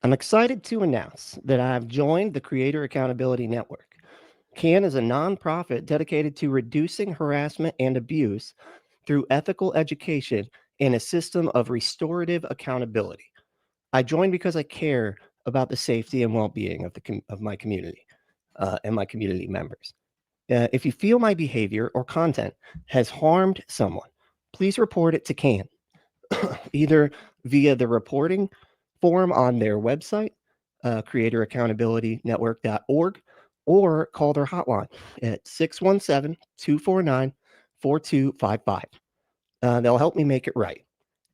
I'm excited to announce that I've joined the Creator Accountability Network. CAN is a nonprofit dedicated to reducing harassment and abuse through ethical education and a system of restorative accountability. I joined because I care about the safety and well-being of my community and my community members. If you feel my behavior or content has harmed someone, please report it to CAN, either via the reporting form on their website, creatoraccountabilitynetwork.org, or call their hotline at 617 249 4255. They'll help me make it right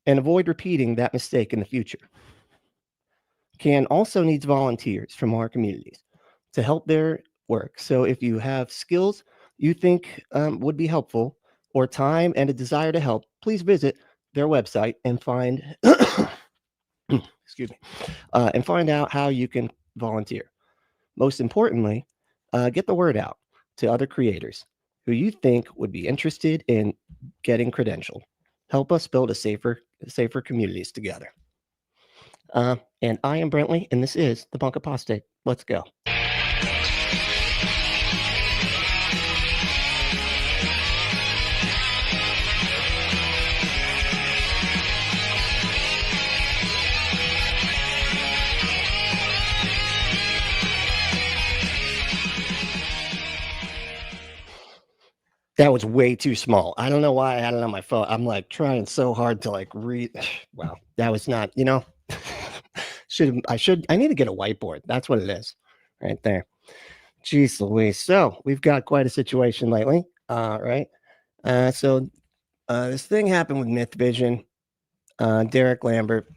and avoid repeating that mistake in the future. CAN also needs volunteers from our communities to help their work. So if you have skills you think would be helpful, or time and a desire to help, please visit their website and find excuse me, and find out how you can volunteer. Most importantly, get the word out to other creators who you think would be interested in getting credentialed. Help us build a safer communities together. And I am Brentley, and this is the Bunk Apostate. Let's go. That was way too small. I don't know why I had it on my phone. I'm like trying so hard to like read. Wow, that was not, I need to get a whiteboard. That's what it is right there. Jeez Louise. So we've got quite a situation lately. Right. So this thing happened with MythVision, Derek Lambert.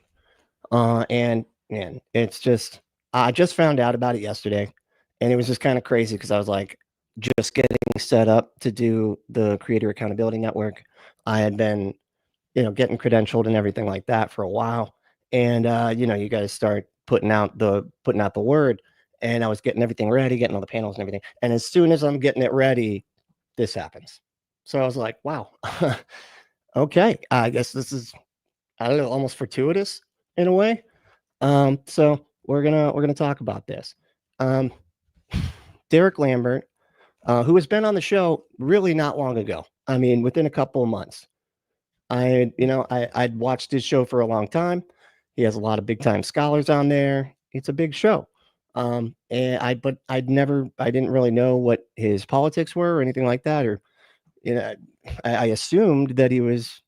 And man, it's just, I just found out about it yesterday, and it was just kind of crazy because I was like, just getting set up to do the Creator Accountability Network. I had been, getting credentialed and everything like that for a while. And, you guys start putting out the word, and I was getting everything ready, getting all the panels and everything. And as soon as I'm getting it ready, this happens. So I was like, wow, okay, I guess this is, I don't know, almost fortuitous in a way. So we're gonna talk about this. Derek Lambert, who has been on the show really not long ago. I mean, within a couple of months. I'd watched his show for a long time. He has a lot of big time scholars on there. It's a big show. But I didn't really know what his politics were or anything like that. Or, I assumed that he was,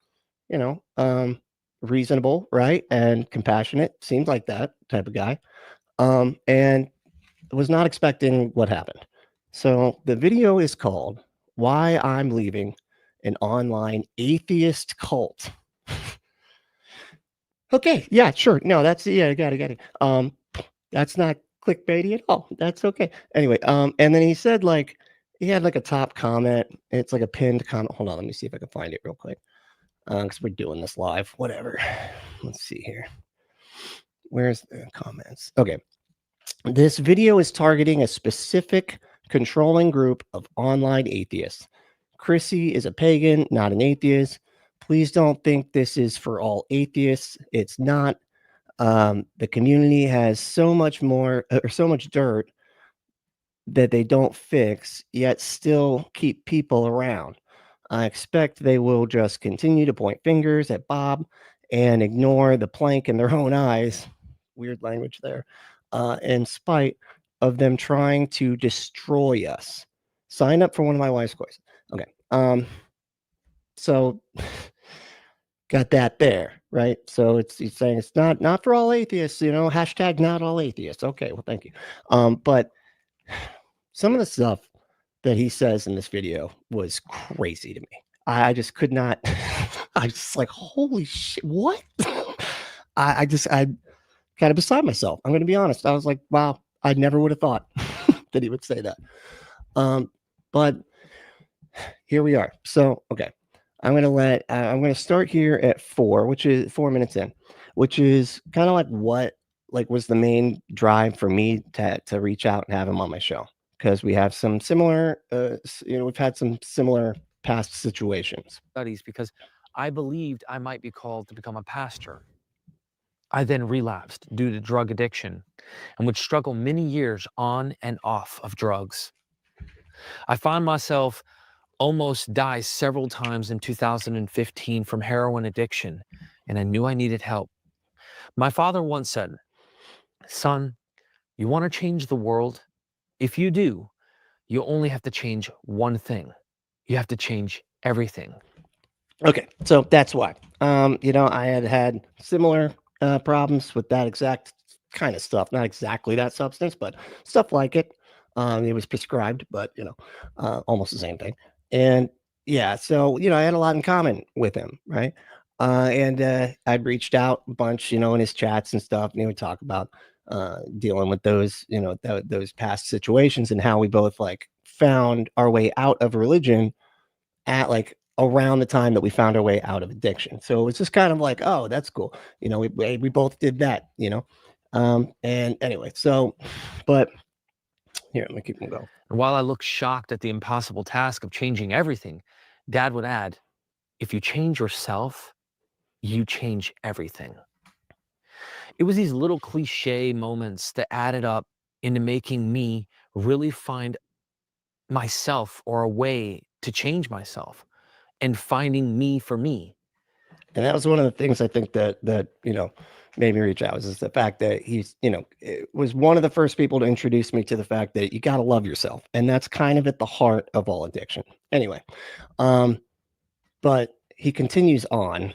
reasonable, right, and compassionate. Seems like that type of guy. And was not expecting what happened. So the video is called "Why I'm Leaving an Online Atheist Cult." Okay, yeah, sure. No, I got it. That's not clickbaity at all. That's okay. Anyway, and then he said he had a top comment. It's like a pinned comment. Hold on, let me see if I can find it real quick. Because we're doing this live. Whatever. Let's see here. Where's the comments? Okay. This video is targeting a specific controlling group of online atheists. Chrissy is a pagan, not an atheist. Please don't think this is for all atheists. It's not. The community has so much more or so much dirt that they don't fix, yet still keep people around. I expect they will just continue to point fingers at Bob and ignore the plank in their own eyes. Weird language there. In spite of them trying to destroy us. Sign up for one of my wife's courses. Okay. So got that there, right? So he's saying it's not for all atheists, hashtag not all atheists. Okay, well, thank you. But some of the stuff that he says in this video was crazy to me. I just could not. I just like, holy shit, what? I kind of beside myself. I'm going to be honest. I was like, wow, I never would have thought that he would say that. But here we are. So, okay, I'm going to start here at 4 minutes in, which is kind of like what was the main drive for me to reach out and have him on my show. Because we have some similar, we've had some similar past situations. Studies, because I believed I might be called to become a pastor. I then relapsed due to drug addiction and would struggle many years on and off of drugs. I found myself almost die several times in 2015 from heroin addiction, and I knew I needed help. My father once said, "Son, you want to change the world? If you do, you only have to change one thing. You have to change everything." Okay, so that's why. I had similar problems with that exact kind of stuff. Not exactly that substance, but stuff like it. It was prescribed, but almost the same thing. And yeah, so I had a lot in common with him, right? And I'd reached out a bunch, in his chats and stuff, and he would talk about dealing with those, those past situations and how we both like found our way out of religion at like around the time that we found our way out of addiction. So it was just kind of like, oh, that's cool. We both did that. And anyway, so, but here, let me keep them going. And while I looked shocked at the impossible task of changing everything, Dad would add, "If you change yourself, you change everything." It was these little cliche moments that added up into making me really find myself or a way to change myself and finding me for me. And that was one of the things I think that made me reach out is the fact that he's it was one of the first people to introduce me to the fact that you got to love yourself, and that's kind of at the heart of all addiction. Anyway, but he continues on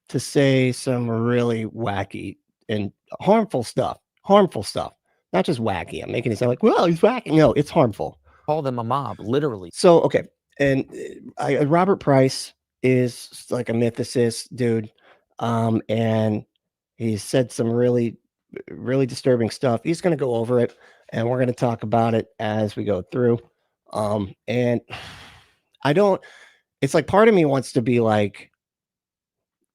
to say some really wacky and harmful stuff. Harmful stuff, not just wacky. I'm making it sound like, well, he's wacky. No, it's harmful. Call them a mob, literally. So okay, and Robert Price is like a mythicist dude, and he said some really, really disturbing stuff. He's going to go over it, and we're going to talk about it as we go through. And I don't. It's like part of me wants to be like,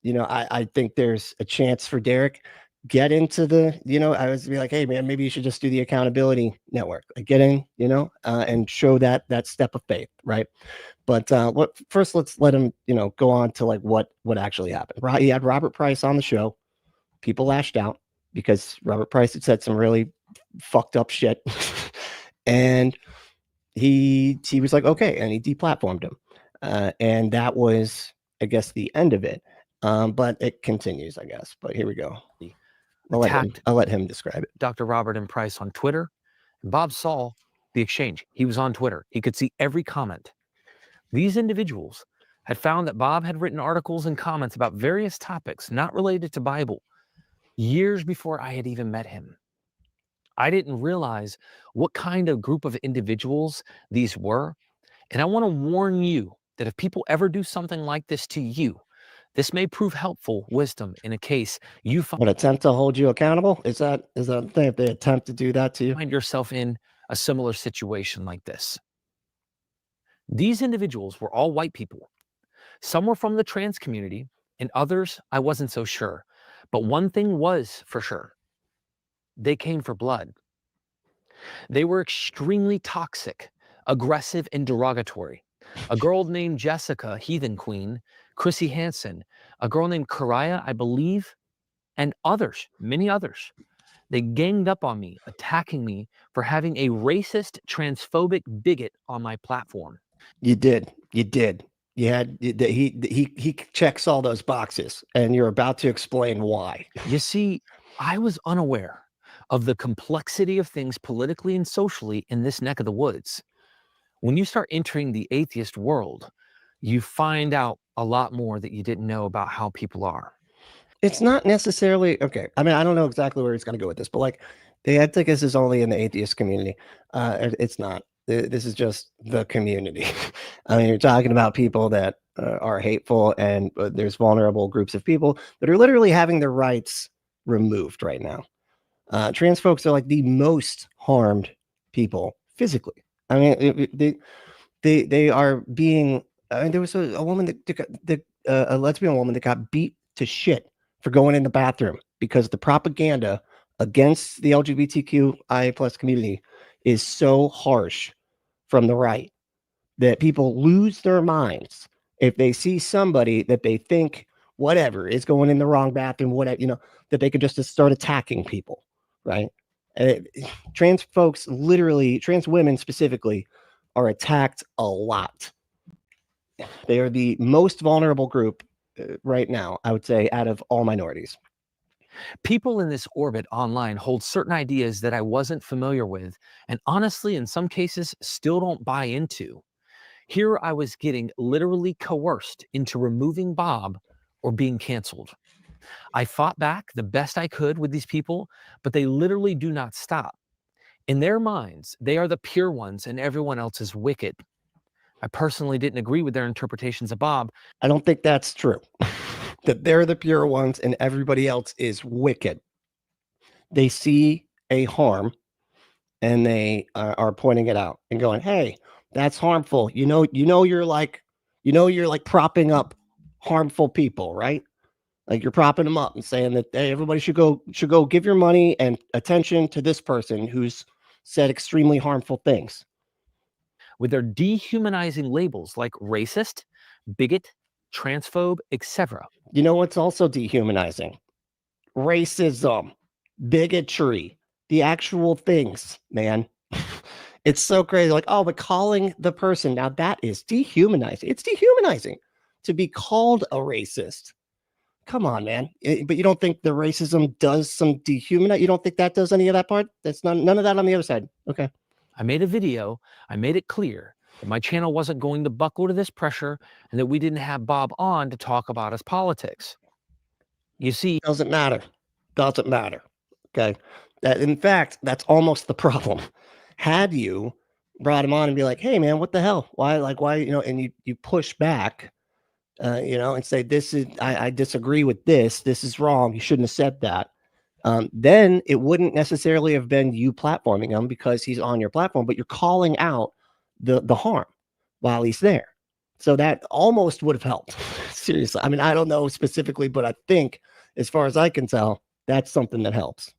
I think there's a chance for Derek get into the, I was be like, hey man, maybe you should just do the accountability network, like get in, and show that step of faith, right? But first let's let him, go on to like what actually happened. Right, he had Robert Price on the show. People lashed out because Robert Price had said some really fucked up shit, and he was like, okay, and he deplatformed him, and that was, I guess, the end of it. But it continues, I guess. But here we go. I'll let him describe it. Dr. Robert and Price on Twitter. And Bob saw the exchange. He was on Twitter. He could see every comment. These individuals had found that Bob had written articles and comments about various topics not related to Bible years before I had even met him. I didn't realize what kind of group of individuals these were. And I want to warn you that if people ever do something like this to you, this may prove helpful wisdom in a case you find attempt to hold you accountable. Is that the thing? If they attempt to do that to you, find yourself in a similar situation like this. These individuals were all white people. Some were from the trans community, and others I wasn't so sure. But one thing was for sure: they came for blood. They were extremely toxic, aggressive, and derogatory. A girl named Jessica, Heathen Queen, Chrissy Hansen, a girl named Karaya, I believe, and others, many others. They ganged up on me, attacking me for having a racist, transphobic bigot on my platform. You did. You had he checks all those boxes, and you're about to explain why. You see, I was unaware of the complexity of things politically and socially in this neck of the woods. When you start entering the atheist world, you find out a lot more that you didn't know about how people are. It's not necessarily okay. I mean, I don't know exactly where he's going to go with this, but like, they had think this is only in the atheist community. It's not. This is just the community. I mean, you're talking about people that are hateful, and there's vulnerable groups of people that are literally having their rights removed right now. Trans folks are like the most harmed people physically. I mean, they are being. I mean, there was a woman a lesbian woman that got beat to shit for going in the bathroom because the propaganda against the LGBTQIA plus community is so harsh from the right that people lose their minds if they see somebody that they think whatever is going in the wrong bathroom, whatever, that they could just start attacking people, right? Trans folks, literally, trans women specifically, are attacked a lot. They are the most vulnerable group right now, I would say, out of all minorities. People in this orbit online hold certain ideas that I wasn't familiar with, and honestly, in some cases, still don't buy into. Here I was getting literally coerced into removing Bob or being canceled. I fought back the best I could with these people, but they literally do not stop. In their minds, they are the pure ones and everyone else is wicked. I personally didn't agree with their interpretations of Bob. I don't think that's true. That they're the pure ones and everybody else is wicked. They see a harm and they are pointing it out and going, "Hey, that's harmful. You're like propping up harmful people, right? Like you're propping them up and saying that, hey, everybody should go give your money and attention to this person who's said extremely harmful things." With their dehumanizing labels like racist, bigot, transphobe, etc. You know what's also dehumanizing? Racism, bigotry, the actual things, man. It's so crazy. Like, oh, but calling the person, now that is dehumanizing. It's dehumanizing to be called a racist. Come on, man. But you don't think the racism does some dehumanize? You don't think that does any of that part? That's none of that on the other side. Okay. I made a video. I made it clear that my channel wasn't going to buckle to this pressure and that we didn't have Bob on to talk about his politics. You see, doesn't matter. Doesn't matter. Okay. That, in fact, that's almost the problem. Had you brought him on and be like, "Hey, man, what the hell? Why, and you push back, and say, I disagree with this. This is wrong. You shouldn't have said that. Then it wouldn't necessarily have been you platforming him because he's on your platform, but you're calling out the harm while he's there. So that almost would have helped. Seriously. I mean, I don't know specifically, but I think as far as I can tell, that's something that helps.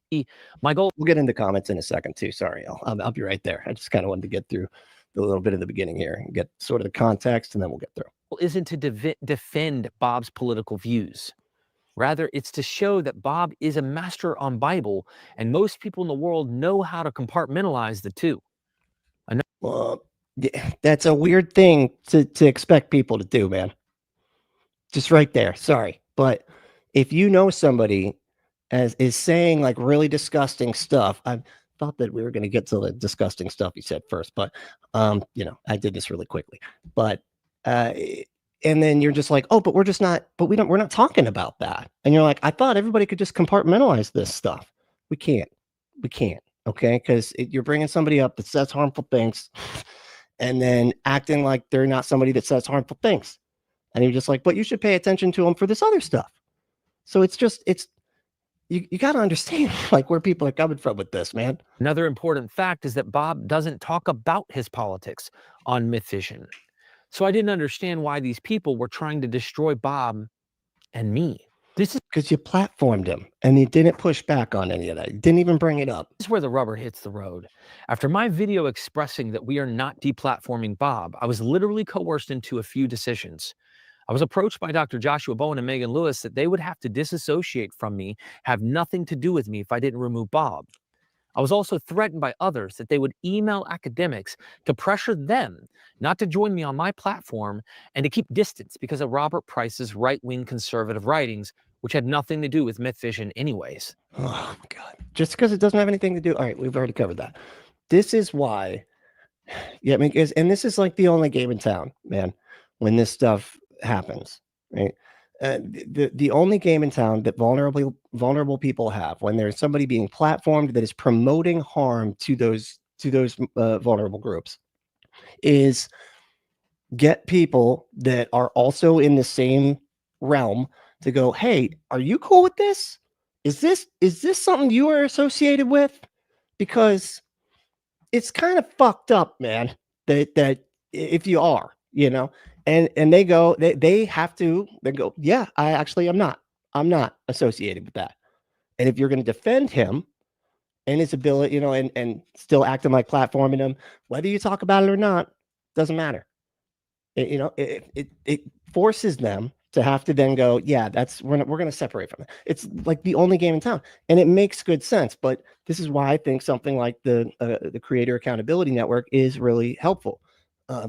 My goal. We'll get into comments in a second too. Sorry, I'll be right there. I just kind of wanted to get through a little bit of the beginning here and get sort of the context, and then we'll get through. Isn't to defend Bob's political views. Rather, it's to show that Bob is a master on Bible, and most people in the world know how to compartmentalize the two. Well, that's a weird thing to expect people to do, man. Just right there. Sorry. But if you know somebody is saying like really disgusting stuff, I thought that we were going to get to the disgusting stuff you said first, but I did this really quickly. But and then you're just like, "Oh, but we're not talking about that." And you're like, "I thought everybody could just compartmentalize this stuff." We can't. Okay. Because you're bringing somebody up that says harmful things and then acting like they're not somebody that says harmful things. And you're just like, "But you should pay attention to them for this other stuff." So you got to understand like where people are coming from with this, man. Another important fact is that Bob doesn't talk about his politics on MythVision. So I didn't understand why these people were trying to destroy Bob and me. This is because you platformed him and he didn't push back on any of that. He didn't even bring it up. This is where the rubber hits the road. After my video expressing that we are not deplatforming Bob, I was literally coerced into a few decisions. I was approached by Dr. Joshua Bowen and Megan Lewis that they would have to disassociate from me, have nothing to do with me if I didn't remove Bob. I was also threatened by others that they would email academics to pressure them not to join me on my platform and to keep distance because of Robert Price's right-wing conservative writings, which had nothing to do with MythVision anyways. Oh, my God. Just because it doesn't have anything to do. All right, we've already covered that. This is why. Yeah, I mean, and this is like the only game in town, man, when this stuff happens, right? The only game in town that vulnerable people have when there's somebody being platformed that is promoting harm to those vulnerable groups is get people that are also in the same realm to go, "Hey, are you cool with this? Is this something you are associated with? Because it's kind of fucked up, man, that if you are, and they go, they have to then go, "Yeah, I'm not associated with that." And if you're going to defend him and his ability, and still acting like platforming him, whether you talk about it or not, doesn't matter. It forces them to have to then go, yeah, we're going to separate from it. It's like the only game in town, and it makes good sense. But this is why I think something like the Creator Accountability Network is really helpful,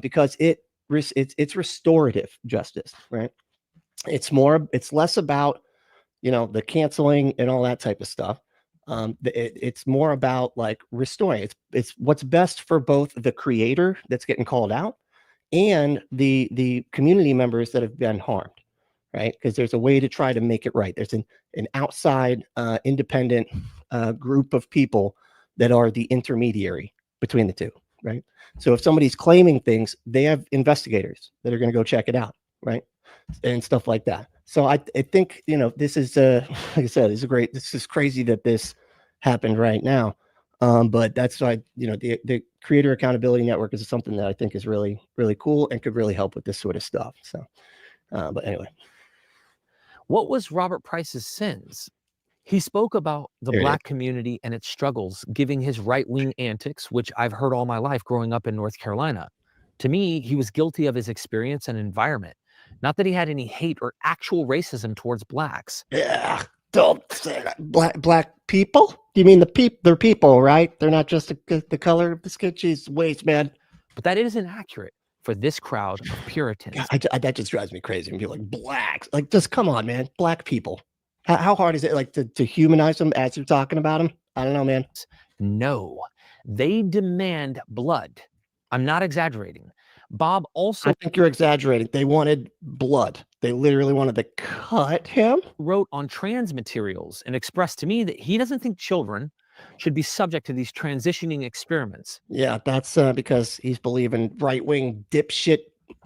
because it's restorative justice, right? It's less about, the canceling and all that type of stuff. It's more about like restoring. It's what's best for both the creator that's getting called out and the community members that have been harmed, right? Because there's a way to try to make it right. There's an outside independent group of people that are the intermediary between the two, right? So if somebody's claiming things, they have investigators that are going to go check it out, right? And stuff like that. So I think, this is like I said, this is crazy that this happened right now. But that's why, the Creator Accountability Network is something that I think is really, really cool and could really help with this sort of stuff. So, but anyway. What was Robert Price's sins? He spoke about the Black community and its struggles, giving his right-wing antics, which I've heard all my life growing up in North Carolina. To me, he was guilty of his experience and environment. Not that he had any hate or actual racism towards Blacks. Yeah, don't say that. Black people? You mean they're people, right? They're not just the color of the skin. Jeez, waste, man. But that isn't accurate for this crowd of Puritans. That just drives me crazy. And people like, blacks, like, just come on, man. Black people. How hard is it, like, to humanize them as you're talking about them? I don't know, man. No, they demand blood. I'm not exaggerating. Bob also... I think you're exaggerating. They wanted blood. They literally wanted to cut him. Wrote on trans materials and expressed to me that he doesn't think children should be subject to these transitioning experiments. Yeah, that's because he's believing right-wing dipshit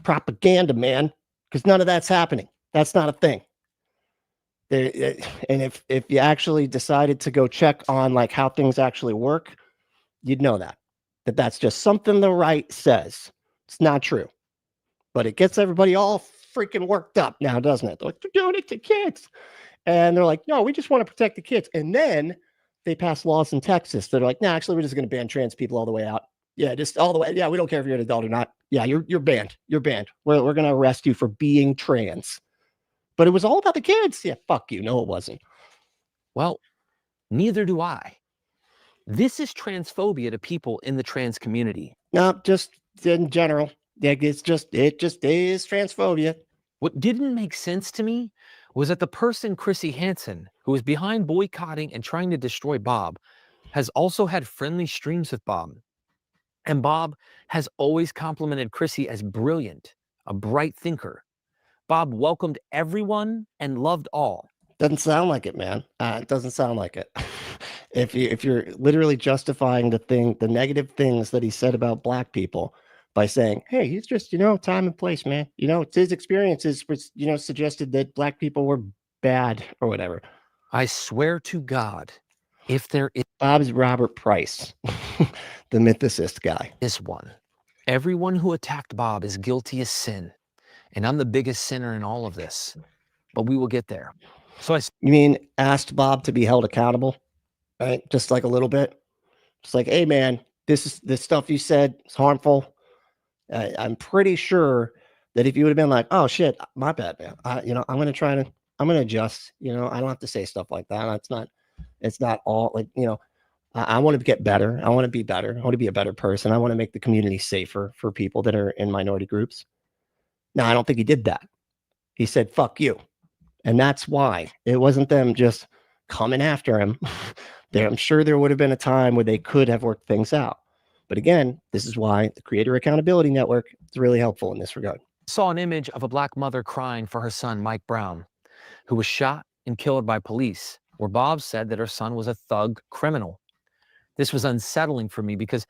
propaganda, man. Because none of that's happening. That's not a thing. And if you actually decided to go check on like how things actually work, you'd know that's just something the right says. It's not true, but it gets everybody all freaking worked up now, doesn't it? They're like, they're doing it to kids, and they're like, no, we just want to protect the kids. And then they pass laws in Texas that are like, no, actually, we're just going to ban trans people all the way out. Yeah, just all the way. Yeah, we don't care if you're an adult or not. Yeah, you're banned. You're banned. We're going to arrest you for being trans. But it was all about the kids. Yeah, fuck you. No, it wasn't. Well, neither do I. This is transphobia to people in the trans community. No, just in general. Yeah, it just is transphobia. What didn't make sense to me was that the person, Chrissy Hansen, who was behind boycotting and trying to destroy Bob, has also had friendly streams with Bob. And Bob has always complimented Chrissy as brilliant, a bright thinker. Bob welcomed everyone and loved all. Doesn't sound like it, man. It doesn't sound like it. If you're literally justifying the negative things that he said about Black people by saying, hey, he's just, time and place, man. It's his experiences, suggested that Black people were bad or whatever. I swear to God, if there is... Bob's Robert Price, the mythicist guy. This one. Everyone who attacked Bob is guilty of sin. And I'm the biggest sinner in all of this. But we will get there. So you mean asked Bob to be held accountable? Right? Just like a little bit. It's like, hey, man, this stuff you said is harmful. I'm pretty sure that if you would have been like, oh, shit, my bad, man. I'm going to adjust. I don't have to say stuff like that. It's not all like, I want to get better. I want to be better. I want to be a better person. I want to make the community safer for people that are in minority groups. No, I don't think he did that. He said, fuck you. And that's why it wasn't them just coming after him. I'm sure there would have been a time where they could have worked things out. But again, this is why the Creator Accountability Network is really helpful in this regard. Saw an image of a Black mother crying for her son, Mike Brown, who was shot and killed by police, where Bob said that her son was a thug criminal. This was unsettling for me because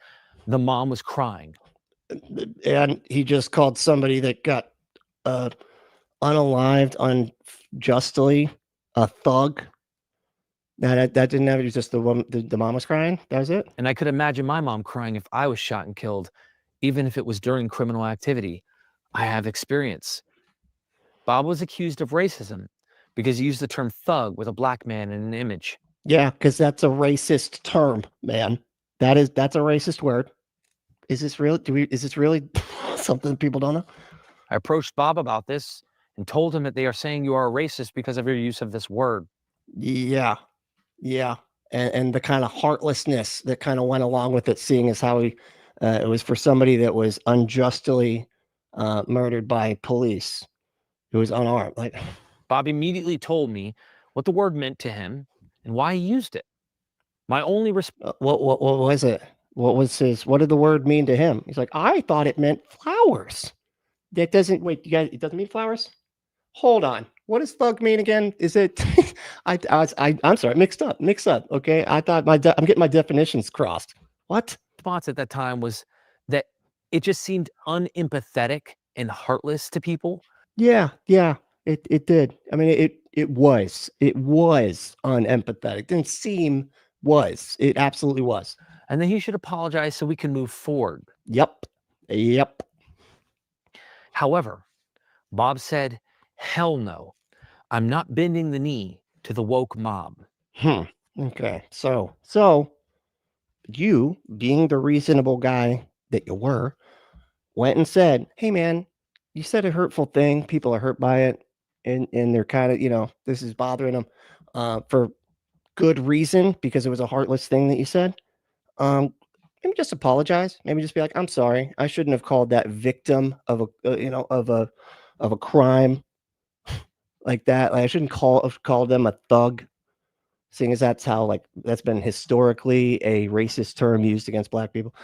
the mom was crying. And he just called somebody that got unalived unjustly a thug. That didn't have it. Was just the woman. The mom was crying. That was it. And I could imagine my mom crying if I was shot and killed, even if it was during criminal activity. I have experience. Bob was accused of racism because he used the term thug with a Black man in an image. Yeah, because that's a racist term, man. That's a racist word. Is this real? Is this really something people don't know? I approached Bob about this and told him that they are saying you are a racist because of your use of this word. Yeah. Yeah. And the kind of heartlessness that kind of went along with it, seeing as how it was for somebody that was unjustly murdered by police who was unarmed. Like, Bob immediately told me what the word meant to him and why he used it. My only response. what was it? What did the word mean to him? He's like, I thought it meant flowers. That doesn't, wait, you guys, it doesn't mean flowers? Hold on. What does thug mean again? Is it, I'm sorry, mixed up. Okay. I thought I'm getting my definitions crossed. What? Response at that time was that it just seemed unempathetic and heartless to people. Yeah. It did. I mean, it was unempathetic. Didn't seem, was. It absolutely was. And then he should apologize so we can move forward. Yep. However, Bob said, hell no, I'm not bending the knee to the woke mob. Okay. So you, being the reasonable guy that you were, went and said, hey man, you said a hurtful thing. People are hurt by it. And they're kind of, this is bothering them for good reason, because it was a heartless thing that you said. Maybe just apologize. Maybe just be like, I'm sorry. I shouldn't have called that victim of a crime like that. Like, I shouldn't call them a thug, seeing as that's been historically a racist term used against black people.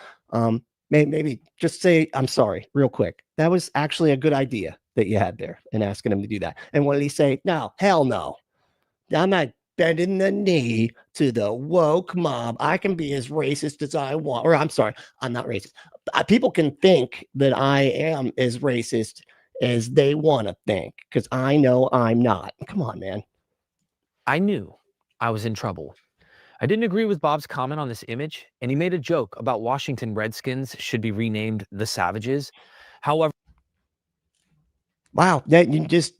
Maybe just say, I'm sorry, real quick. That was actually a good idea that you had there, and asking him to do that. And what did he say? No, hell no. I'm not bending the knee to the woke mob. I can be as racist as I want. Or I'm sorry, I'm not racist. People can think that I am as racist as they want to think, because I know I'm not. Come on, man. I knew I was in trouble. I didn't agree with Bob's comment on this image, and he made a joke about Washington Redskins should be renamed the Savages. However, wow, that you just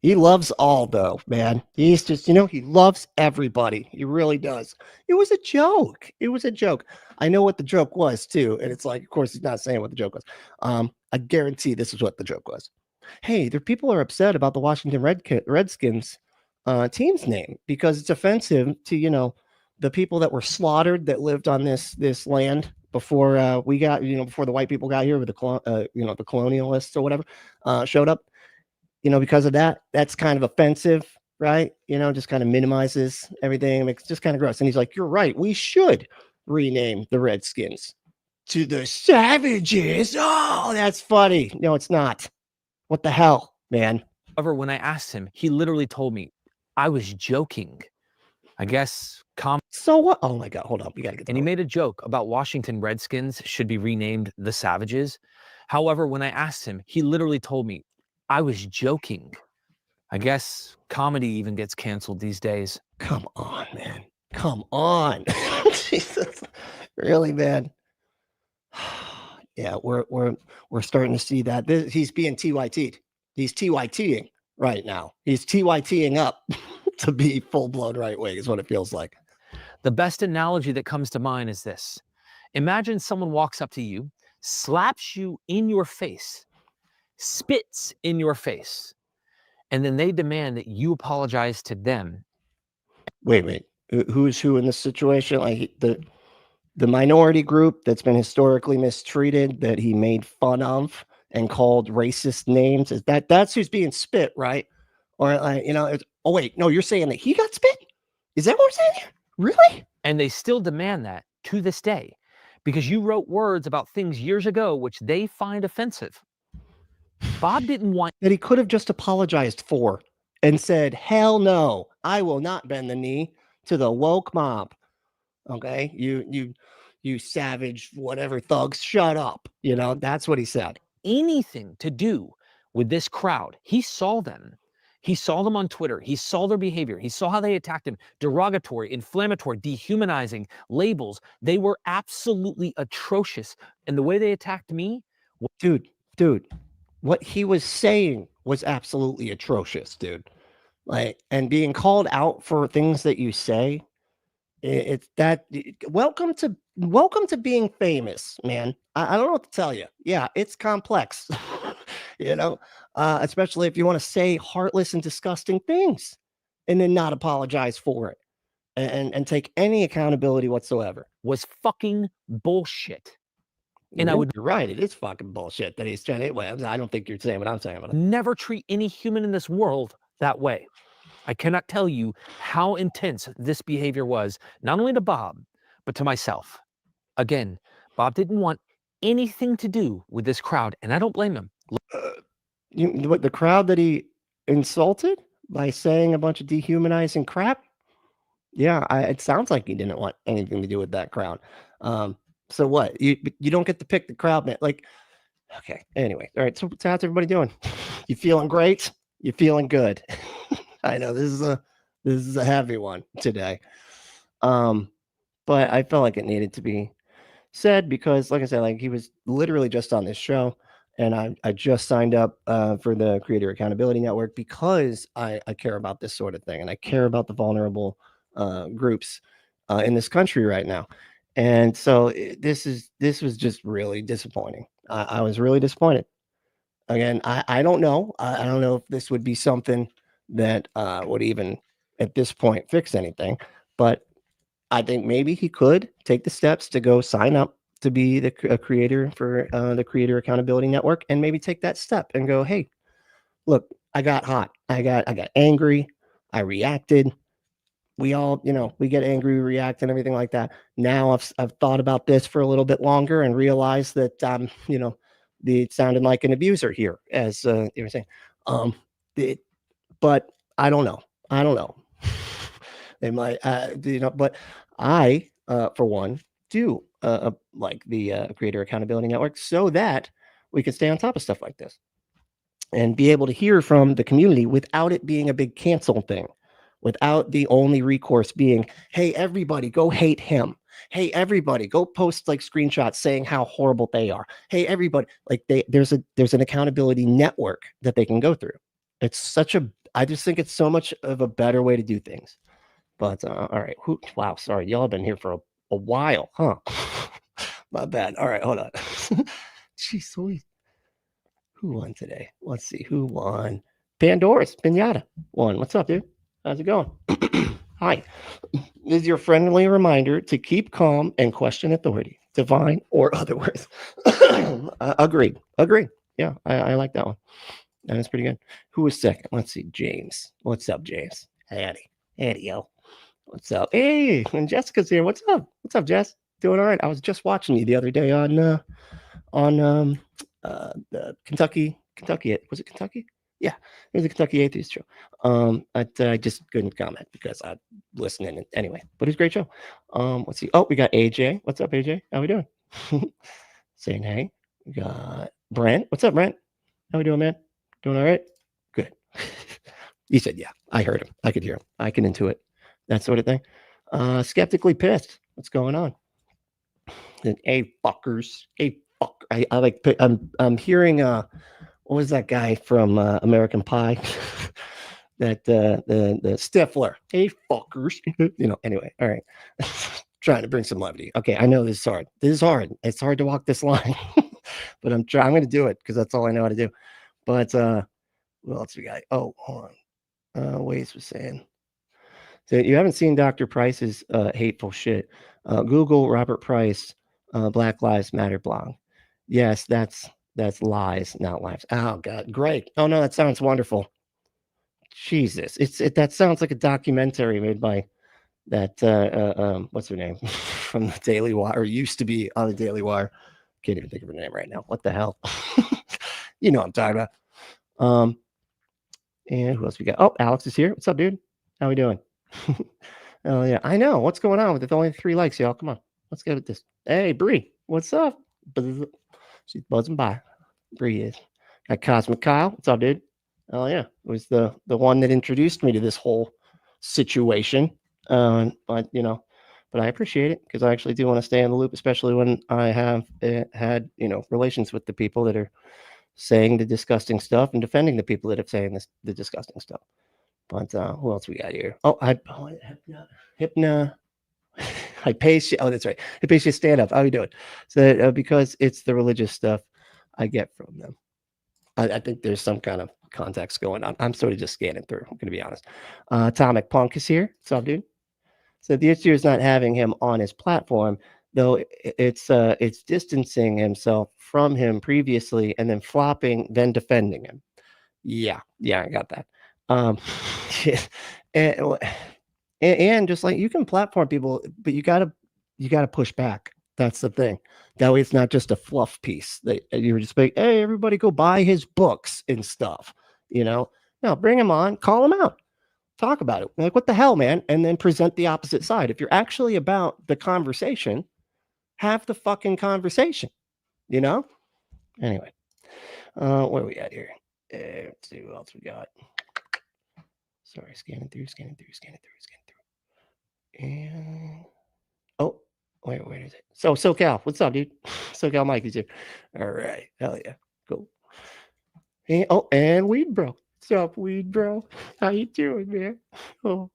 he loves all, though, man. He's just, he loves everybody. He really does. It was a joke. I know what the joke was too, and it's like, of course, he's not saying what the joke was. I guarantee this is what the joke was. Hey, people are upset about the Washington Redskins team's name because it's offensive to the people that were slaughtered that lived on this land before we got before the white people got here with the the colonialists or whatever showed up. Because of that, that's kind of offensive, right? Just kind of minimizes everything. It's just kind of gross. And he's like, you're right. We should rename the Redskins to the Savages. Oh, that's funny. No, it's not. What the hell, man? However, when I asked him, he literally told me I was joking. I guess so what? Oh my God, hold on. We gotta get. And he made a joke about Washington Redskins should be renamed the Savages. However, when I asked him, he literally told me I was joking. I guess comedy even gets canceled these days. Come on, man. Come on. Jesus. Really, man. Yeah, we're starting to see that. He's being TYT'd. He's TYTing right now. He's TYTing up to be full-blown right wing is what it feels like. The best analogy that comes to mind is this. Imagine someone walks up to you, slaps you in your face, spits in your face, and then they demand that you apologize to them. Wait. Who's who in this situation? Like the minority group that's been historically mistreated, that he made fun of and called racist names. That's who's being spit, right? Or oh wait, no, you're saying that he got spit? Is that what we're saying here? Really? And they still demand that to this day because you wrote words about things years ago which they find offensive. Bob didn't want that. He could have just apologized for and said, hell no, I will not bend the knee to the woke mob. Okay, you savage whatever thugs, shut up. That's what he said. Anything to do with this crowd. He saw them. He saw them on Twitter. He saw their behavior. He saw how they attacked him. Derogatory, inflammatory, dehumanizing labels. They were absolutely atrocious. And the way they attacked me. Dude, what he was saying was absolutely atrocious, dude. And being called out for things that you say, it's that. Welcome to being famous, man. I don't know what to tell you. Yeah, it's complex. you know, especially if you want to say heartless and disgusting things and then not apologize for it and take any accountability whatsoever. Was fucking bullshit. And I would You're right. It is fucking bullshit that he's trying to. Anyway, I don't think you're saying what I'm saying about it. never treat any human in this world that way. I cannot tell you how intense this behavior was, not only to Bob, but to myself. Again, Bob didn't want anything to do with this crowd, and I don't blame him. What, the crowd that he insulted by saying a bunch of dehumanizing crap? Yeah, it sounds like he didn't want anything to do with that crowd. So what? You don't get to pick the crowd, man. Like, okay. Anyway, all right. So how's everybody doing? You feeling great? You feeling good? I know this is a heavy one today. But I felt like it needed to be said because, like I said, like he was literally just on this show, and I just signed up for the Creator Accountability Network because I care about this sort of thing, and I care about the vulnerable groups in this country right now. And so this was just really disappointing. I was really disappointed. Again, I don't know. I don't know if this would be something that would even at this point fix anything, but I think maybe he could take the steps to go sign up to be the creator for the Creator Accountability Network, and maybe take that step and go, hey, look, I got hot. I got angry. I reacted. We all, we get angry, we react and everything like that. Now I've thought about this for a little bit longer and realized that, it sounded like an abuser here, as you were saying. But I don't know. They might, but I, for one, do like the Creator Accountability Network so that we can stay on top of stuff like this and be able to hear from the community without it being a big cancel thing. Without the only recourse being, hey, everybody, go hate him. Hey, everybody, go post like screenshots saying how horrible they are. Hey, everybody, like there's an accountability network that they can go through. I just think it's so much of a better way to do things. But all right, wow, sorry, y'all have been here for a while, huh? My bad. All right, hold on. Jeez, who won today? Let's see, who won? Pandora's Pinata won. What's up, dude? How's it going? Hi. This is your friendly reminder to keep calm and question authority, divine or otherwise. Agreed. Yeah, I like that one. That is pretty good. Who was second? Let's see. James. What's up, James? Howdy, yo. What's up? Hey, and Jessica's here. What's up? What's up, Jess? Doing all right. I was just watching you the other day on the Kentucky. Was it Kentucky? Yeah, it was a Kentucky Atheist show. I just couldn't comment because I'm listening anyway. But it's a great show. Let's see. Oh, we got AJ. What's up, AJ? How we doing? Saying hey. We got Brent. What's up, Brent? How we doing, man? Doing all right? Good. He said, yeah. I heard him. I could hear him. I can intuit that sort of thing. Skeptically pissed. What's going on? Hey, fuckers. Hey, fuck. I'm hearing what was that guy from American Pie? That the Stifler. Hey, fuckers. Anyway, all right. Trying to bring some levity. Okay, I know this is hard. It's hard to walk this line. But I'm going to do it because that's all I know how to do. But what else we got? Oh, hold on. Waze was saying. So you haven't seen Dr. Price's hateful shit. Google Robert Price, Black Lives Matter blog. Yes, that's lies, not lives. Oh God, great. Oh no, that sounds wonderful. Jesus, that sounds like a documentary made by that what's her name from the Daily Wire, or used to be on the Daily Wire. Can't even think of her name right now. What the hell? You know what I'm talking about. And who else we got? Oh, Alex is here. What's up, dude? How we doing? Oh yeah, I know. What's going on with it? Only 3 likes, y'all. Come on, let's get at this. Hey, Bree, what's up? She's buzzing by. Bree is. Got Cosmic Kyle. What's up, dude? Oh yeah, it was the one that introduced me to this whole situation. But I appreciate it because I actually do want to stay in the loop, especially when I have had relations with the people that are saying the disgusting stuff and defending the people that are saying the disgusting stuff. But who else we got here? Oh, Hypna. Hypatia. Oh, that's right. Hypatia, stand up. How you doing? So because it's the religious stuff I get from them. I think there's some kind of context going on. I'm sort of just scanning through. I'm going to be honest. Atomic Punk is here. What's up, dude? So the issue is not having him on his platform, though it's distancing himself from him previously and then flopping, then defending him. Yeah, I got that. Yeah. and, and just like you can platform people, but you gotta push back. That's the thing. That way, it's not just a fluff piece. That you're just like, hey, everybody, go buy his books and stuff. No, bring him on, call him out, talk about it. Like, what the hell, man? And then present the opposite side. If you're actually about the conversation, have the fucking conversation. Anyway, where are we at here? Let's see what else we got. Sorry, scanning through. And oh, where is it? So SoCal, what's up, dude? SoCal Mike is here. All right, hell yeah, cool. And Weed Bro, what's up, Weed Bro? How you doing, man? Oh,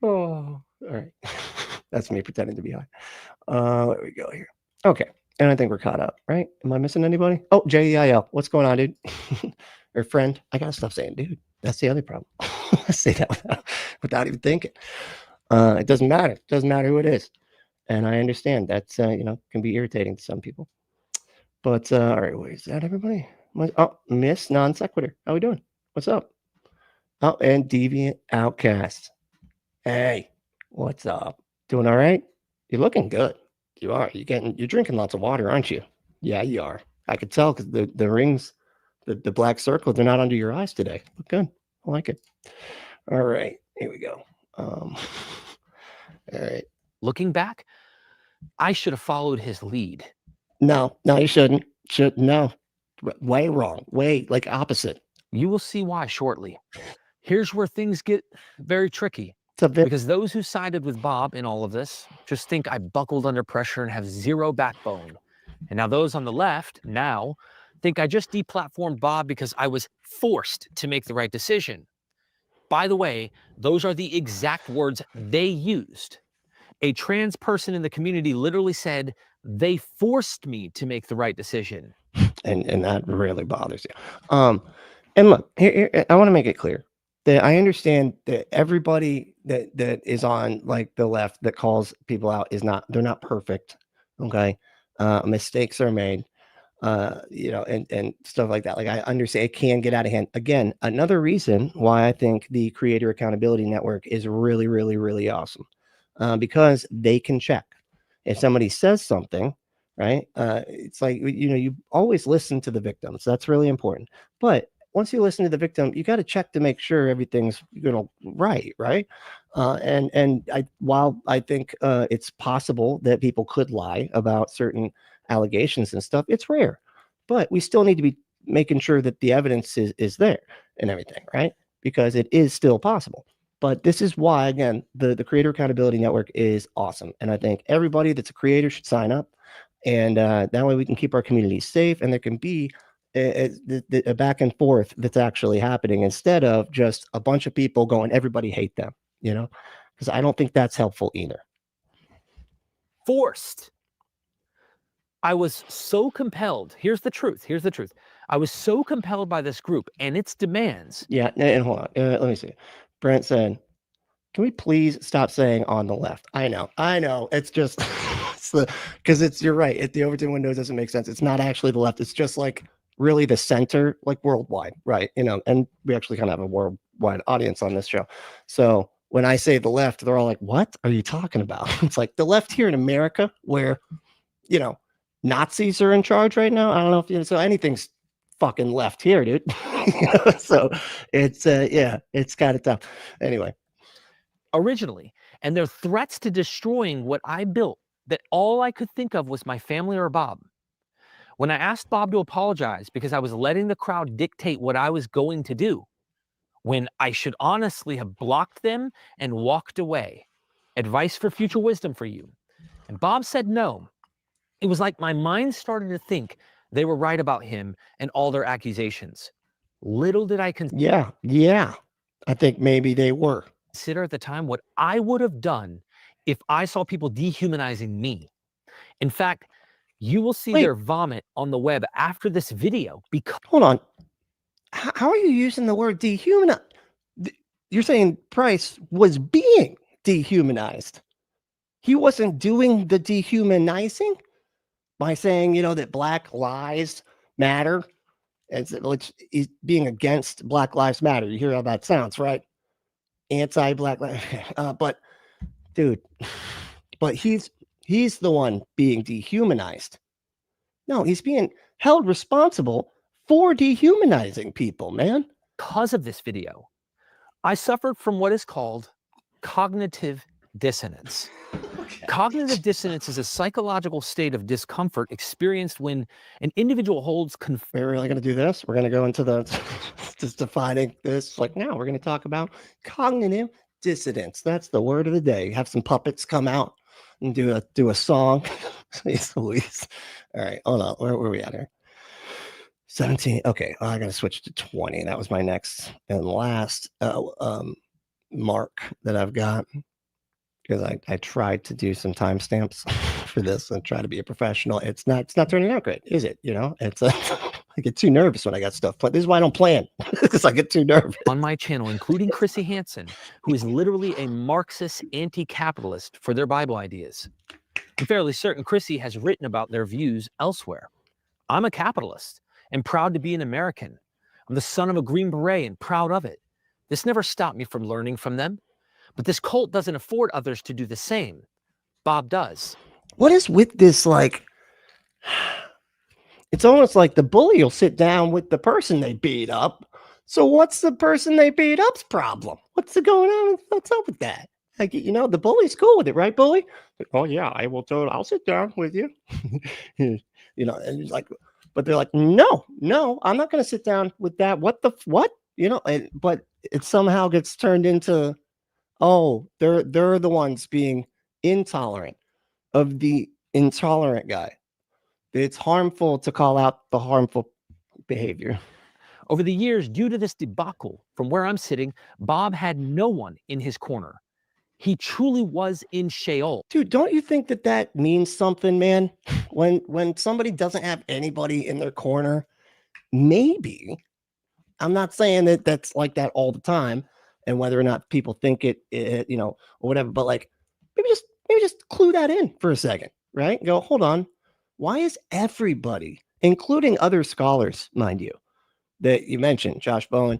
all right. That's me pretending to be high. There we go here. Okay, and I think we're caught up, right? Am I missing anybody? Oh, JEIL, what's going on, dude? Or friend? I gotta stop saying dude. That's the other problem. I say that without even thinking. It doesn't matter. It doesn't matter who it is. And I understand that's, can be irritating to some people. But, all right, wait, is that everybody? Oh, Miss Non Sequitur. How we doing? What's up? Oh, and Deviant Outcast. Hey, what's up? Doing all right? You're looking good. You are. You're drinking lots of water, aren't you? Yeah, you are. I could tell because the rings, the black circle, they're not under your eyes today. Look good. I like it. All right, here we go. All right. Looking back, I should have followed his lead. No, you shouldn't. No. Way wrong. Way like opposite. You will see why shortly. Here's where things get very tricky. Because those who sided with Bob in all of this just think I buckled under pressure and have zero backbone. And now those on the left now think I just deplatformed Bob because I was forced to make the right decision. By the way, those are the exact words they used. A trans person in the community literally said, they forced me to make the right decision. And that really bothers you. And look, here, I want to make it clear that I understand that everybody that is on like the left that calls people out they're not perfect. Okay. Mistakes are made, and stuff like that. Like, I understand it can get out of hand. Again, another reason why I think the Creator Accountability Network is really, really, really awesome, because they can check if somebody says something, right? It's like, you always listen to the victims. That's really important. But once you listen to the victim, you got to check to make sure everything's right. While I think it's possible that people could lie about certain allegations and stuff, it's rare, but we still need to be making sure that the evidence is there and everything, right? Because it is still possible. But this is why, again, the Creator Accountability Network is awesome, and I think everybody that's a creator should sign up, and that way we can keep our communities safe, and there can be a back and forth that's actually happening instead of just a bunch of people going, everybody hate them, because I don't think that's helpful either. Forced. I was so compelled. Here's the truth. I was so compelled by this group and its demands. Yeah, and hold on. Let me see. Brent said, can we please stop saying on the left? I know. It's just, because you're right. The Overton window doesn't make sense. It's not actually the left. It's just like really the center, like worldwide, right? And we actually kind of have a worldwide audience on this show. So when I say the left, they're all like, what are you talking about? It's like the left here in America where, Nazis are in charge right now. I don't know if so anything's fucking left here, dude. So it's it's kind of tough. Anyway. Originally, and their threats to destroying what I built, that all I could think of was my family or Bob. When I asked Bob to apologize because I was letting the crowd dictate what I was going to do, when I should honestly have blocked them and walked away. Advice for future wisdom for you. And Bob said no. It was like my mind started to think they were right about him and all their accusations. Little did I consider. Yeah. I think maybe they were. Consider at the time what I would have done if I saw people dehumanizing me. In fact, you will see their vomit on the web after this video. Hold on. How are you using the word dehumanize? You're saying Price was being dehumanized. He wasn't doing the dehumanizing by saying, that Black lives matter. He's being against Black Lives Matter. You hear how that sounds, right? Anti-Black lives. But dude, but he's the one being dehumanized. No, he's being held responsible for dehumanizing people, man. Because of this video, I suffered from what is called cognitive dissonance. Okay. Cognitive dissonance is a psychological state of discomfort experienced when an individual holds. We're really going to do this. We're going to go into the just defining this. Like now, we're going to talk about cognitive dissonance. That's the word of the day. Have some puppets come out and do a song. Please, Louise. All right, hold on. Where were we at here? 17. Okay, I got to switch to 20. That was my next and last mark that I've got, because I tried to do some timestamps for this and try to be a professional. It's not turning out great, is it? It's I get too nervous when I got stuff. But this is why I don't plan, because I get too nervous. On my channel, including Chrissy Hansen, who is literally a Marxist anti-capitalist for their Bible ideas. I'm fairly certain Chrissy has written about their views elsewhere. I'm a capitalist and proud to be an American. I'm the son of a Green Beret and proud of it. This never stopped me from learning from them. But this cult doesn't afford others to do the same. Bob does. What is with this, like, it's almost like the bully will sit down with the person they beat up. So what's the person they beat up's problem? What's going on? What's up with that? Like, the bully's cool with it, right, bully? Like, oh yeah, I'll sit down with you. And it's like, but they're like, no, I'm not going to sit down with that. What? But it somehow gets turned into, oh, they're the ones being intolerant of the intolerant guy. It's harmful to call out the harmful behavior. Over the years, due to this debacle, from where I'm sitting, Bob had no one in his corner. He truly was in Sheol. Dude, don't you think that means something, man? When somebody doesn't have anybody in their corner, maybe, I'm not saying that that's like that all the time, and whether or not people think it or whatever, but like maybe just clue that in for a second, right? Go, hold on. Why is everybody, including other scholars, mind you, that you mentioned, Josh Bowen,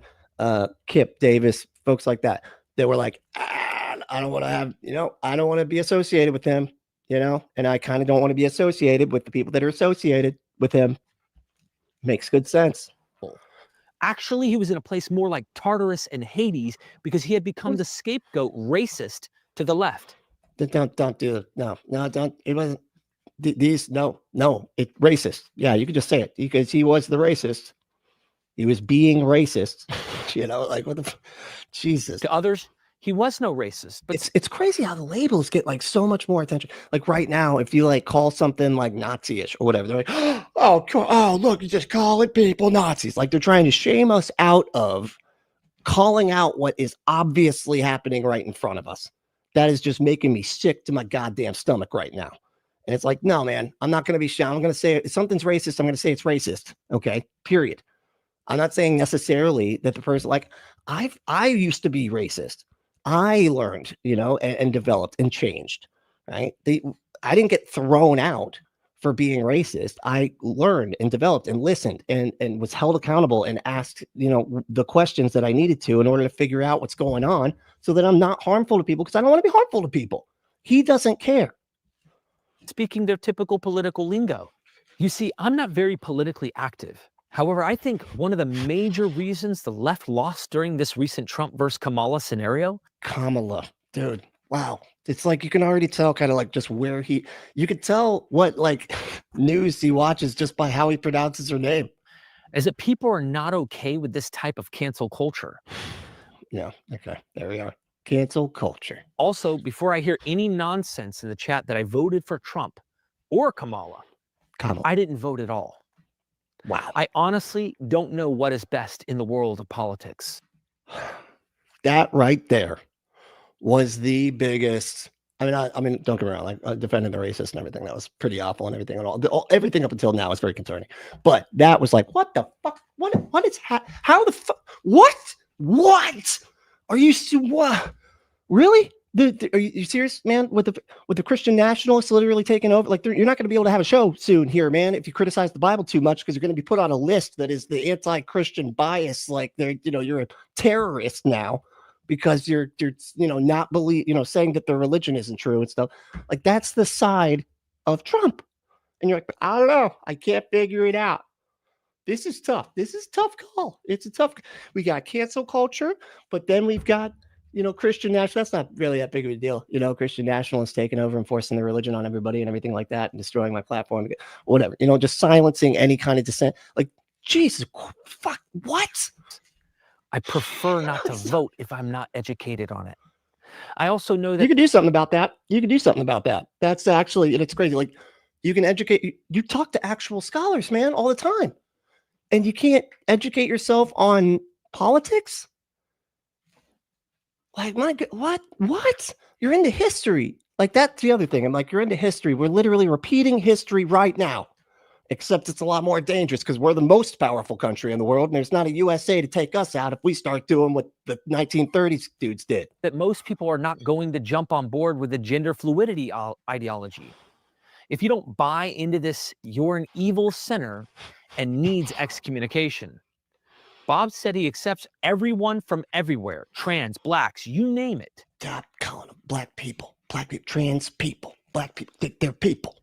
Kipp, Davis, folks like that, they were like, I don't want to have, I don't want to be associated with him, and I kind of don't want to be associated with the people that are associated with him. Makes good sense. Actually, he was in a place more like Tartarus and Hades because he had become the scapegoat racist to the left. Don't do it. No, don't. It wasn't these. No, it's racist. Yeah, you could just say it because he was the racist. He was being racist. Like what the Jesus. To others, he was no racist. But it's crazy how the labels get like so much more attention. Like right now, if you like call something like Nazi-ish or whatever, they're like, oh, look, you just call it people Nazis. Like they're trying to shame us out of calling out what is obviously happening right in front of us. That is just making me sick to my goddamn stomach right now. And it's like, no, man, I'm not going to be shy. I'm going to say if something's racist, I'm going to say it's racist. Okay, period. I'm not saying necessarily that the person, like, I used to be racist. I learned, and developed and changed, right? I didn't get thrown out for being racist. I learned and developed and listened and was held accountable and asked, the questions that I needed to in order to figure out what's going on so that I'm not harmful to people, because I don't want to be harmful to people. He doesn't care. Speaking their typical political lingo. You see, I'm not very politically active. However, I think one of the major reasons the left lost during this recent Trump versus Kamala scenario. Kamala, dude, wow. It's like you can already tell kind of like just where you could tell what like news he watches just by how he pronounces her name. Is that people are not okay with this type of cancel culture. Yeah, okay, there we are. Cancel culture. Also, before I hear any nonsense in the chat that I voted for Trump or Kamala, I didn't vote at all. Wow. I honestly don't know what is best in the world of politics. That right there was the biggest I mean, don't get me wrong. Like defending the racist and everything, that was pretty awful and everything, and everything up until now is very concerning. But that was like, what the fuck? What is how the fuck? What? Are you what? Really? Are you serious, man? With the Christian nationalists literally taking over, like you're not going to be able to have a show soon here, man. If you criticize the Bible too much, because you're going to be put on a list that is the anti-Christian bias. Like you're a terrorist now because you're not saying that their religion isn't true and stuff. Like that's the side of Trump, and you're like, I don't know, I can't figure it out. This is tough. This is a tough call. It's a tough. We got cancel culture, but then we've got Christian national. That's not really that big of a deal. Christian nationalists taking over and forcing their religion on everybody and everything like that and destroying my platform, whatever, just silencing any kind of dissent. Like, Jesus, fuck, what? I prefer not to vote if I'm not educated on it. I also know that you can do something about that. That's actually, and it's crazy. Like, you can educate, you talk to actual scholars, man, all the time. And you can't educate yourself on politics? Like, my God, what? You're into history. Like, that's the other thing. I'm like, you're into history. We're literally repeating history right now, except it's a lot more dangerous because we're the most powerful country in the world. And there's not a USA to take us out if we start doing what the 1930s dudes did. That most people are not going to jump on board with the gender fluidity ideology. If you don't buy into this, you're an evil sinner and needs excommunication. Bob said he accepts everyone from everywhere, trans, blacks, you name it. Stop calling them black people, trans people, black people, they're people.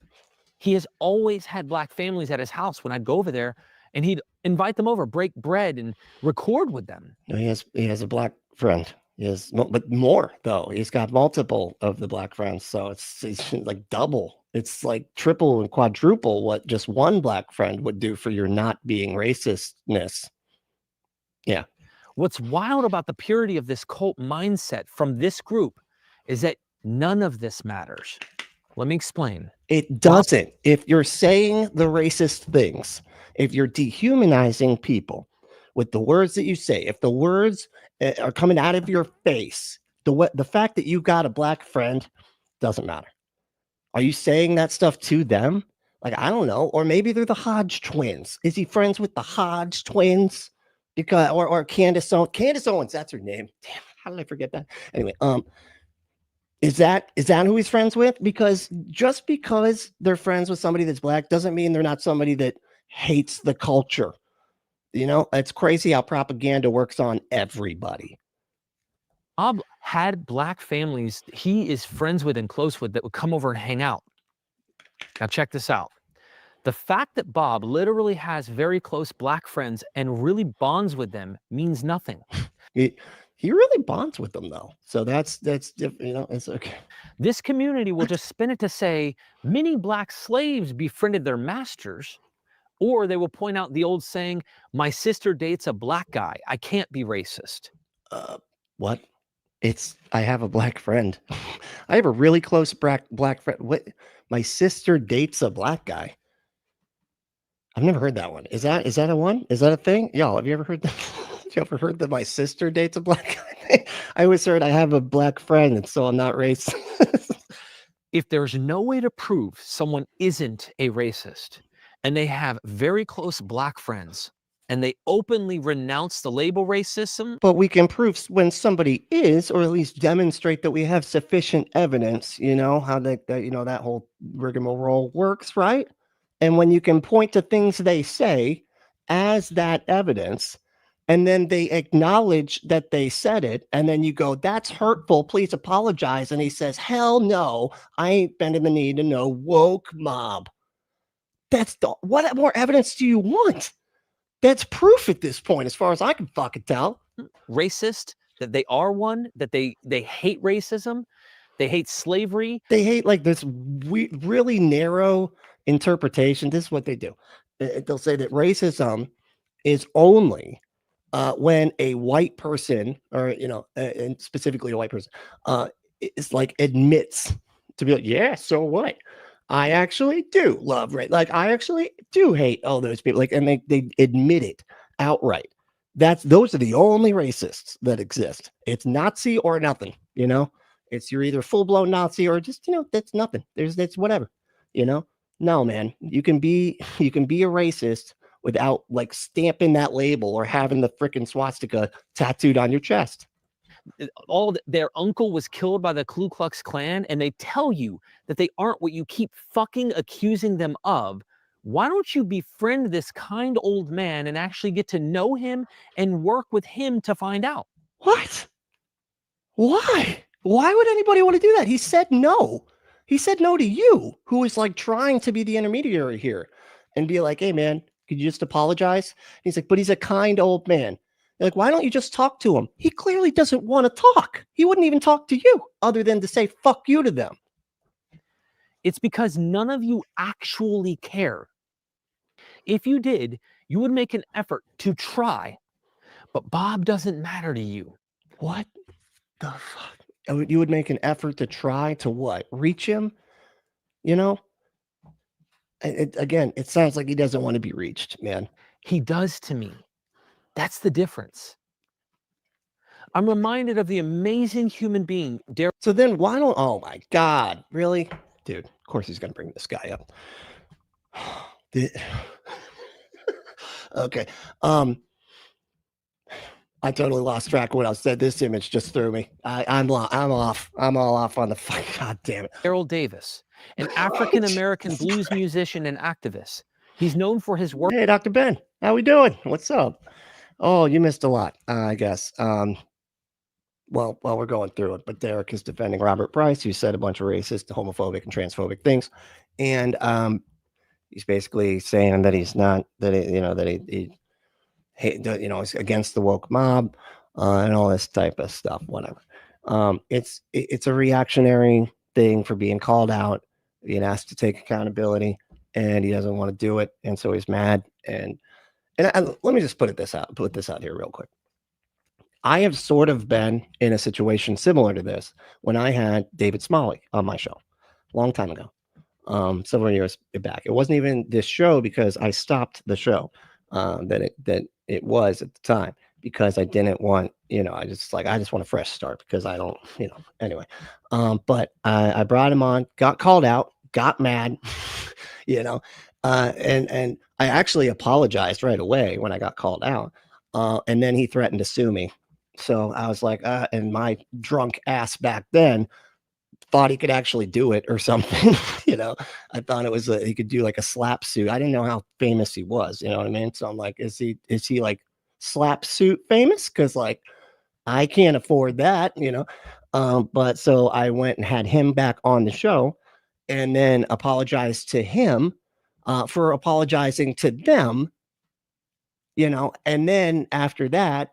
He has always had black families at his house when I'd go over there, and he'd invite them over, break bread, and record with them. No, he has a black friend. He has, but more though. He's got multiple of the black friends, so it's like double. It's like triple and quadruple what just one black friend would do for your not being racistness. Yeah. What's wild about the purity of this cult mindset from this group is that none of this matters. Let me explain. It doesn't. If you're saying the racist things, if you're dehumanizing people with the words that you say, if the words are coming out of your face, the fact that you got a black friend doesn't matter. Are you saying that stuff to them? Like, I don't know. Or maybe they're the Hodge twins. Is he friends with the Hodge twins? Because or Candace Owens, that's her name. Damn, how did I forget that? Anyway, is that who he's friends with? Because just because they're friends with somebody that's black doesn't mean they're not somebody that hates the culture. It's crazy how propaganda works on everybody. Bob had black families he is friends with and close with that would come over and hang out. Now check this out. The fact that Bob literally has very close black friends and really bonds with them means nothing. He really bonds with them though. So that's it's okay. This community will just spin it to say many black slaves befriended their masters, or they will point out the old saying, my sister dates a black guy. I can't be racist. What? I have a black friend. I have a really close black friend. What? My sister dates a black guy. I've never heard that one. Is that a one? Is that a thing? Y'all, have you ever heard that? You ever heard that my sister dates a black guy? I always heard I have a black friend, and so I'm not racist. If there's no way to prove someone isn't a racist, and they have very close black friends, and they openly renounce the label racism. But we can prove when somebody is, or at least demonstrate that we have sufficient evidence, how that whole rigmarole works, right? And when you can point to things they say as that evidence, and then they acknowledge that they said it, and then you go, that's hurtful, please apologize. And he says, hell no, I ain't bending the knee to no woke mob. What more evidence do you want? That's proof at this point, as far as I can fucking tell. Racist, that they are one, that they hate racism, they hate slavery. They hate like this really narrow interpretation. This is what they do. They'll say that racism is only when a white person, or and specifically a white person, is like admits to be like, yeah, so what? I actually do love race. Like, I actually do hate all those people. Like, and they admit it outright. Those are the only racists that exist. It's Nazi or nothing. It's you're either full-blown Nazi or just, that's nothing. That's whatever, you know? No, man, you can be a racist without like stamping that label or having the freaking swastika tattooed on your chest. Their uncle was killed by the Ku Klux Klan, and they tell you that they aren't what you keep fucking accusing them of. Why don't you befriend this kind old man and actually get to know him and work with him to find out? What? Why? Why would anybody want to do that? He said no. He said no to you, who was like trying to be the intermediary here and be like, hey, man, could you just apologize? He's like, but he's a kind old man. You're like, why don't you just talk to him? He clearly doesn't want to talk. He wouldn't even talk to you other than to say fuck you to them. It's because none of you actually care. If you did, you would make an effort to try, but Bob doesn't matter to you. What the fuck? You would make an effort to try to what? Reach him? Again, it sounds like he doesn't want to be reached, man. He does to me. That's the difference. I'm reminded of the amazing human being. So then why don't, oh my God, really? Dude, of course he's going to bring this guy up. Okay. I totally lost track of what I said. This image just threw me. I'm off. I'm all off on the fuck. God damn it. Daryl Davis, an African-American blues musician and activist. He's known for his work. Hey, Dr. Ben, how we doing? What's up? Oh, you missed a lot, I guess. Well, we're going through it, but Derek is defending Robert Price, who said a bunch of racist, homophobic, and transphobic things. And he's basically saying that he's not, that he he's against the woke mob and all this type of stuff, whatever. It's a reactionary thing for being called out, being asked to take accountability, and he doesn't want to do it, and so he's mad. And let me just put this out here real quick. I have sort of been in a situation similar to this when I had David Smalley on my show a long time ago, several years back. It wasn't even this show because I stopped the show that it was at the time because I didn't want, I just want a fresh start because I don't, anyway. But I brought him on, got called out, got mad, and I actually apologized right away when I got called out. And then he threatened to sue me. So I was like, and my drunk ass back then thought he could actually do it or something. I thought it was he could do like a slap suit. I didn't know how famous he was. You know what I mean? So I'm like, is he like slap suit famous? Because like I can't afford that, But so I went and had him back on the show, and then apologized to him for apologizing to them. And then after that,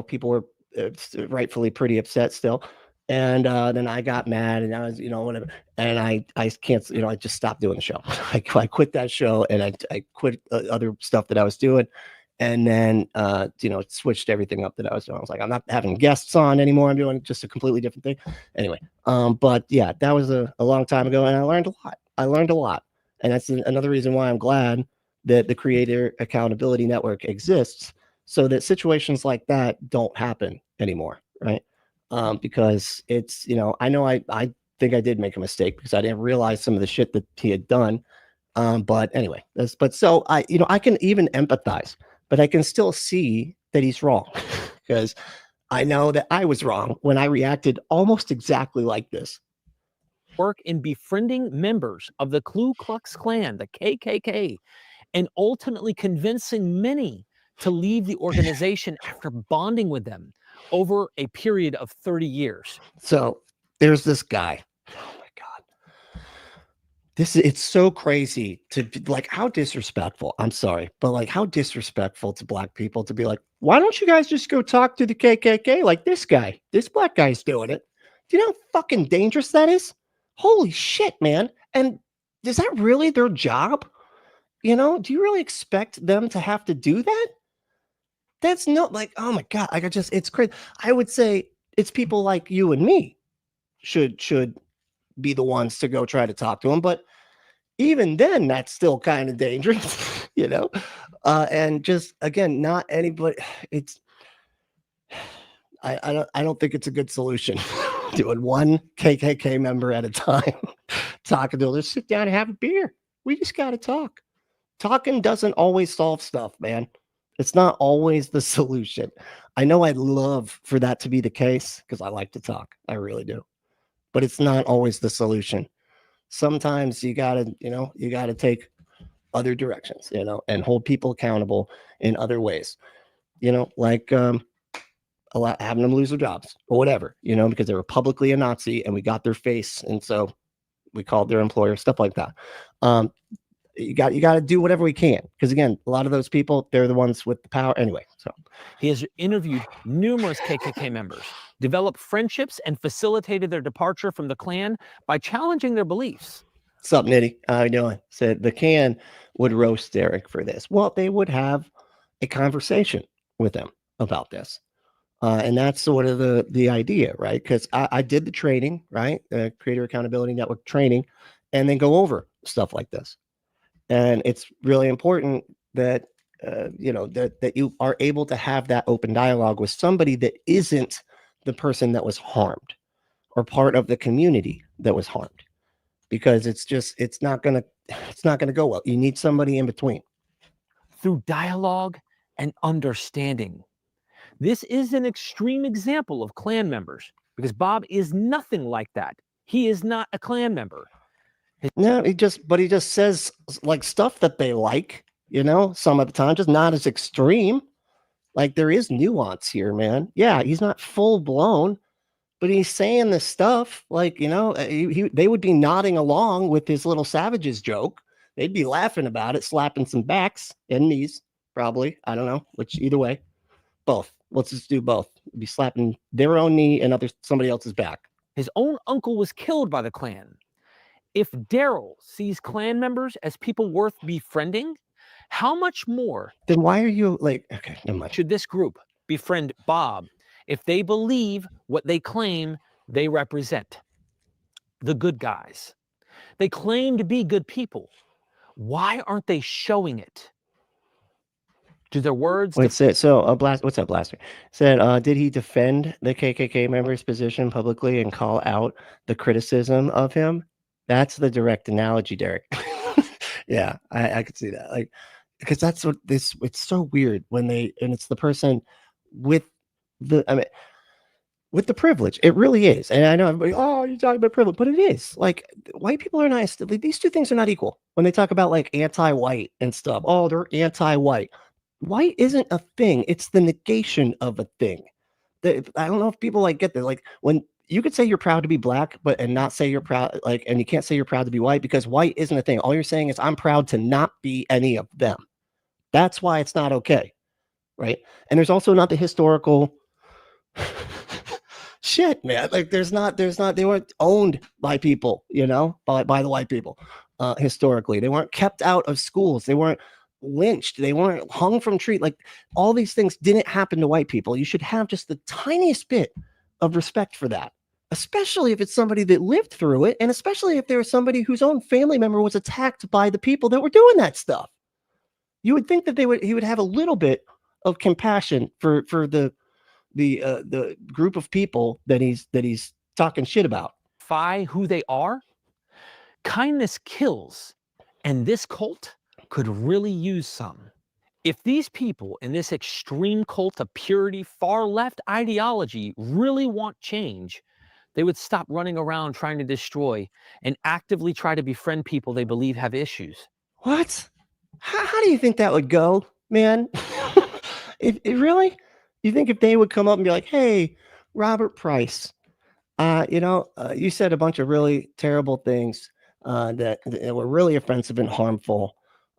people were rightfully pretty upset still. And then I got mad, and I was, whatever. And I can't, I just stopped doing the show. I quit that show, and I quit other stuff that I was doing. And then, switched everything up that I was doing. I was like, I'm not having guests on anymore. I'm doing just a completely different thing. Anyway. But yeah, that was a long time ago, and I learned a lot. And that's another reason why I'm glad that the Creator Accountability Network exists, so that situations like that don't happen anymore, right? Because it's, I know I think I did make a mistake because I didn't realize some of the shit that he had done. But anyway, so I can even empathize, but I can still see that he's wrong because I know that I was wrong when I reacted almost exactly like this. Work in befriending members of the Ku Klux Klan, the KKK, and ultimately convincing many to leave the organization after bonding with them over a period of 30 years. So there's this guy. Oh my God. It's so crazy to like, how disrespectful. I'm sorry, but like how disrespectful to Black people to be like, why don't you guys just go talk to the KKK like this Black guy's doing it? Do you know how fucking dangerous that is? Holy shit, man. And is that really their job? Do you really expect them to have to do that? That's not like, oh my God, it's crazy. I would say it's people like you and me should be the ones to go try to talk to him. But even then, that's still kind of dangerous, and just, again, not anybody. I don't think it's a good solution doing one KKK member at a time, talking to them. Let's sit down and have a beer. We just got to talk. Talking doesn't always solve stuff, man. It's not always the solution. I know I'd love for that to be the case because I like to talk. I really do. But it's not always the solution. Sometimes you gotta take other directions, and hold people accountable in other ways, like having them lose their jobs or whatever, because they were publicly a Nazi and we got their face. And so we called their employer, stuff like that. You got to do whatever we can. Because again, a lot of those people, they're the ones with the power anyway. So he has interviewed numerous KKK members, developed friendships, and facilitated their departure from the Klan by challenging their beliefs. What's up, Nitty? How you doing? Said the Klan would roast Derek for this. Well, they would have a conversation with him about this. And that's sort of the idea, right? Because I did the training, right? Creator Accountability Network training, and then go over stuff like this. And it's really important that, that you are able to have that open dialogue with somebody that isn't the person that was harmed or part of the community that was harmed, because it's not going to go well. You need somebody in between. Through dialogue and understanding. This is an extreme example of Klan members because Bob is nothing like that. He is not a Klan member. No, he just says like stuff that they like, some of the time, just not as extreme. Like there is nuance here, man. Yeah, he's not full blown, but he's saying this stuff like, they would be nodding along with his little savages joke. They'd be laughing about it, slapping some backs and knees, probably. I don't know, which either way, both. Let's just do both. Be slapping their own knee and somebody else's back. His own uncle was killed by the Klan. If Daryl sees Klan members as people worth befriending, how much more? Then why are you like, okay, never mind. Should this group befriend Bob if they believe what they claim they represent? The good guys. They claim to be good people. Why aren't they showing it? Do their words... Wait, so what's up, Blaster? Said, did he defend the KKK member's position publicly and call out the criticism of him? That's the direct analogy, Derek. Yeah, I could see that. Like, because that's what it's so weird when it's the person with the privilege. It really is. And I know everybody, oh, you're talking about privilege, but it is. Like, white people are nice. These two things are not equal. When they talk about like anti-white and stuff, oh, they're anti-white. White isn't a thing. It's the negation of a thing. I don't know if people like get that. Like when you could say you're proud to be black, and not say you're proud, and you can't say you're proud to be white because white isn't a thing. All you're saying is I'm proud to not be any of them. That's why it's not okay, right? And there's also not the historical shit, man. Like there's not. They weren't owned by people, by the white people. Historically, they weren't kept out of schools. They weren't lynched. They weren't hung from trees. Like all these things didn't happen to white people. You should have just the tiniest bit of respect for that, especially if it's somebody that lived through it, and especially if there was somebody whose own family member was attacked by the people that were doing that stuff. You would think that he would have a little bit of compassion for the group of people that he's talking shit about. Who they are. Kindness kills, and this cult could really use some. If these people in this extreme cult of purity, far left ideology really want change, they would stop running around trying to destroy and actively try to befriend people they believe have issues. What? How do you think that would go, man? Really? You think if they would come up and be like, hey, Robert Price, you said a bunch of really terrible things that were really offensive and harmful.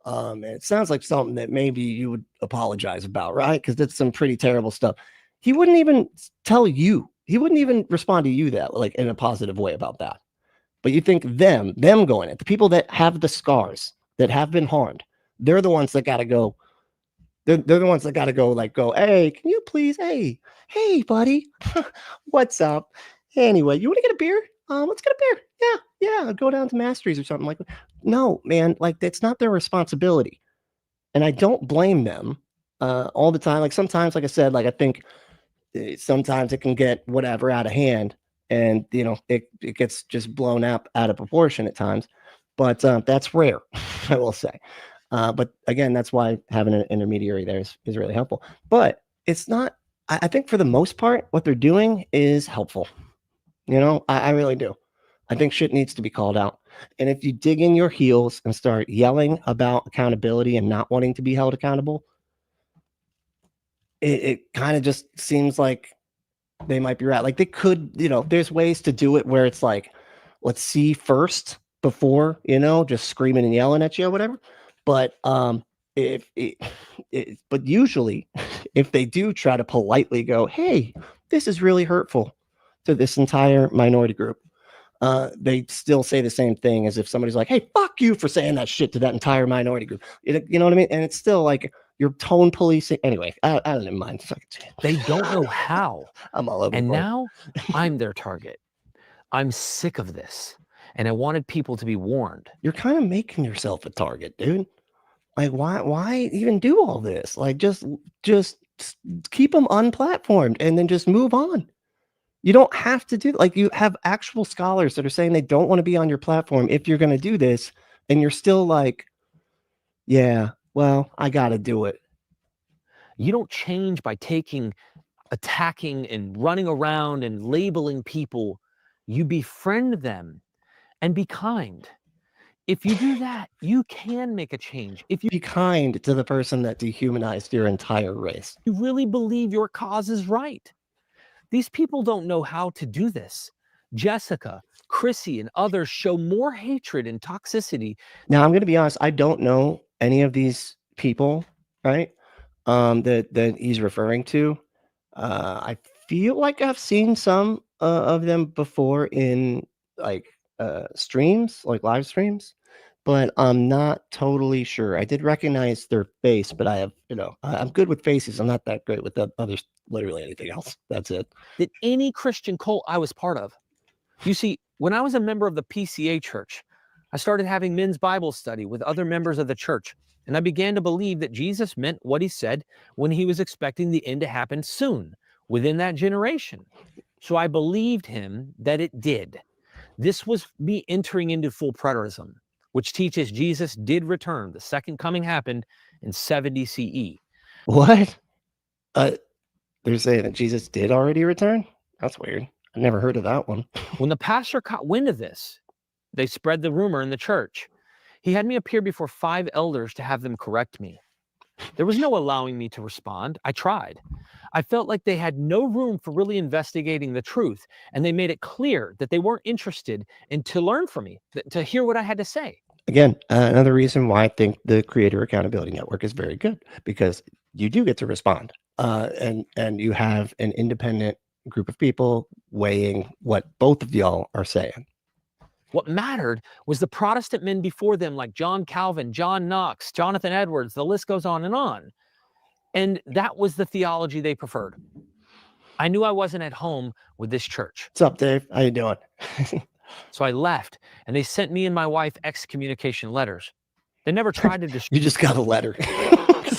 And it sounds like something that maybe you would apologize about, right? Because that's some pretty terrible stuff. He wouldn't even tell you. He wouldn't even respond to you that like in a positive way about that. But you think them going it, the people that have the scars, that have been harmed, they're the ones that got to go. They're the ones that got to go hey, can you please? Hey, buddy, what's up? Anyway, you want to get a beer? Let's get a beer. Yeah, go down to Masteries or something like that. No, man, like that's not their responsibility. And I don't blame them all the time. Like sometimes, like I said, like I think sometimes it can get whatever out of hand. and it gets just blown out of proportion at times, but that's rare. I will say. But again, that's why having an intermediary there is really helpful. But it's not, I think for the most part, what they're doing is helpful. I really do. I think shit needs to be called out. And if you dig in your heels and start yelling about accountability and not wanting to be held accountable, it kind of just seems like they might be right. Like they could, there's ways to do it where it's like, let's see first before, just screaming and yelling at you or whatever. But but usually if they do try to politely go, hey, this is really hurtful to this entire minority group, they still say the same thing as if somebody's like, hey, fuck you for saying that shit to that entire minority group. You know what I mean? And it's still like you're tone policing. Anyway, I don't even mind. They don't know how. I'm all over. And now I'm their target. I'm sick of this. And I wanted people to be warned. You're kind of making yourself a target, dude. Like, why even do all this? Like, just keep them unplatformed and then just move on. You don't have to do, like, you have actual scholars that are saying they don't want to be on your platform if you're going to do this. And you're still like, yeah, well, I got to do it. You don't change by attacking and running around and labeling people. You befriend them and be kind. If you do that, you can make a change. If you be kind to the person that dehumanized your entire race, you really believe your cause is right. These people don't know how to do this. Jessica, Chrissy, and others show more hatred and toxicity. Now, I'm going to be honest. I don't know any of these people, right? That he's referring to. I feel like I've seen some of them before in like streams, like live streams, but I'm not totally sure. I did recognize their face, but I have, I'm good with faces. I'm not that great with others, literally anything else. That's it. That any Christian cult I was part of. You see, when I was a member of the PCA church, I started having men's Bible study with other members of the church. And I began to believe that Jesus meant what he said when he was expecting the end to happen soon within that generation. So I believed him that it did. This was me entering into full preterism, which teaches Jesus did return. The second coming happened in 70 CE. What? They're saying that Jesus did already return? That's weird. I never heard of that one. When the pastor caught wind of this, they spread the rumor in the church. He had me appear before 5 elders to have them correct me. There was no allowing me to respond. I tried. I felt like they had no room for really investigating the truth, and they made it clear that they weren't interested in to learn from me, to hear what I had to say. Again, another reason why I think the Creator Accountability Network is very good, because you do get to respond, and you have an independent group of people weighing what both of y'all are saying. What mattered was the Protestant men before them, like John Calvin, John Knox, Jonathan Edwards, the list goes on. And that was the theology they preferred. I knew I wasn't at home with this church. What's up, Dave? How you doing? So I left, and they sent me and my wife excommunication letters. They never tried to destroy. You just got a letter.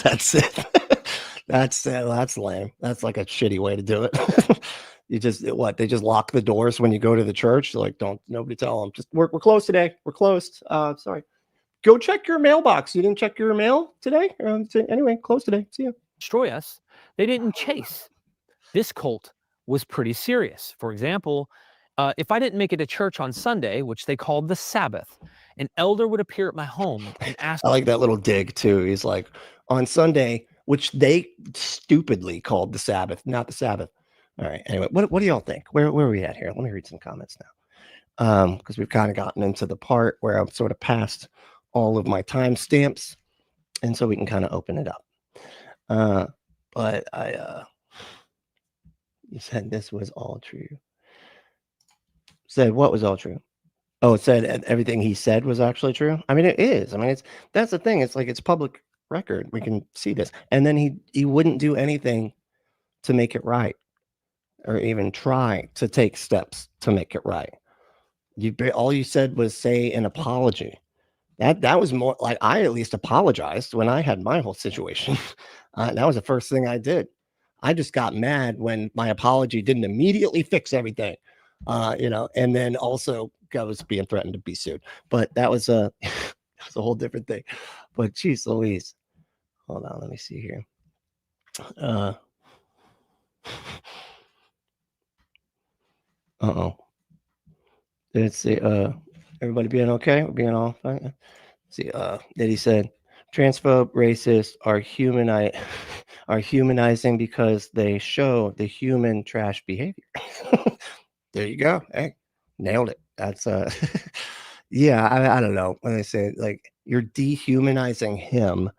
That's it. That's lame. That's like a shitty way to do it. You just, they just lock the doors when you go to the church. They're like, nobody tell them. Just we're closed today. We're closed. Sorry. Go check your mailbox. You didn't check your mail today? Anyway, closed today. See ya. Destroy us. They didn't chase. This cult was pretty serious. For example, if I didn't make it to church on Sunday, which they called the Sabbath, an elder would appear at my home and ask. I like that little dig too. He's like, on Sunday, which they stupidly called the Sabbath, not the Sabbath. All right. Anyway, what do y'all think? Where are we at here? Let me read some comments now. Because we've kind of gotten into the part where I'm sort of past all of my timestamps, and so we can kind of open it up. But you said this was all true. Said what was all true? Oh, it said everything he said was actually true. I mean, it is. I mean, that's the thing. It's like it's public record. We can see this. And then he wouldn't do anything to make it right, or even try to take steps to make it right. All you said was say an apology. That was more like, I at least apologized when I had my whole situation. That was the first thing I did. I just got mad when my apology didn't immediately fix everything. and then also was being threatened to be sued. But that was a that's a whole different thing. But geez Louise. Hold on, let me see here. Let's see. Everybody being okay? We're being all fine. Let's see. Then he said, transphobe racists are are humanizing because they show the human trash behavior. There you go. Hey, nailed it. That's yeah. I don't know when they say like you're dehumanizing him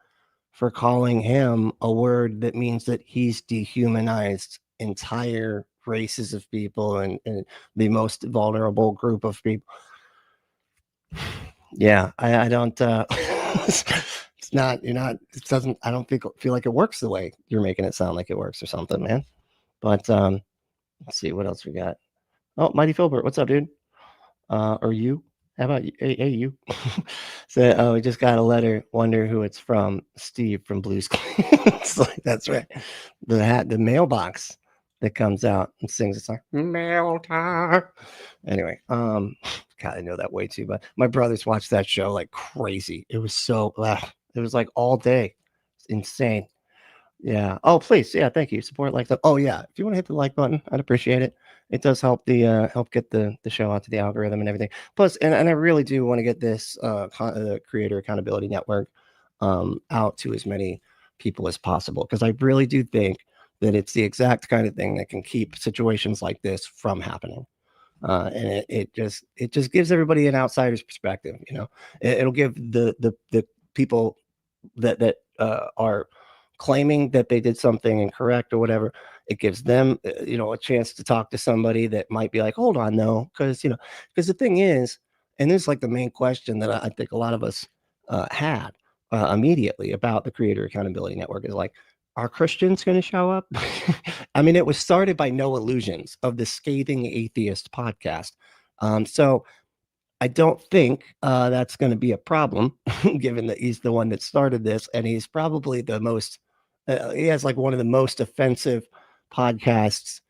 for calling him a word that means that he's dehumanized entire races of people and the most vulnerable group of people. Yeah, I don't it's not it doesn't I don't feel like it works the way you're making it sound like it works or something, man. But let's see what else we got. Oh, Mighty Filbert, what's up, dude? Or you? How about you? Hey, you. So we just got a letter. Wonder who it's from. Steve from Blues Clues. Like, that's right. The mailbox that comes out and sings a song. Mail time. Anyway, God, I know that way too. But my brothers watched that show like crazy. It was so. It was like all day. It's insane. Yeah. Oh, please. Yeah. Thank you. Support like that. Oh, yeah. If you want to hit the like button, I'd appreciate it. It does help help get the show out to the algorithm and everything. Plus, and I really do want to get this Creator Accountability Network out to as many people as possible, because I really do think that it's the exact kind of thing that can keep situations like this from happening. And it just gives everybody an outsider's perspective. It'll give the people that are claiming that they did something incorrect or whatever. It gives them a chance to talk to somebody that might be like, hold on, no, because the thing is, and this is like the main question that I think a lot of us had immediately about the Creator Accountability Network is like, are Christians going to show up? I mean, it was started by No Illusions of the Scathing Atheist podcast. So I don't think that's going to be a problem, given that he's the one that started this, and he's probably the most. He has like one of the most offensive podcasts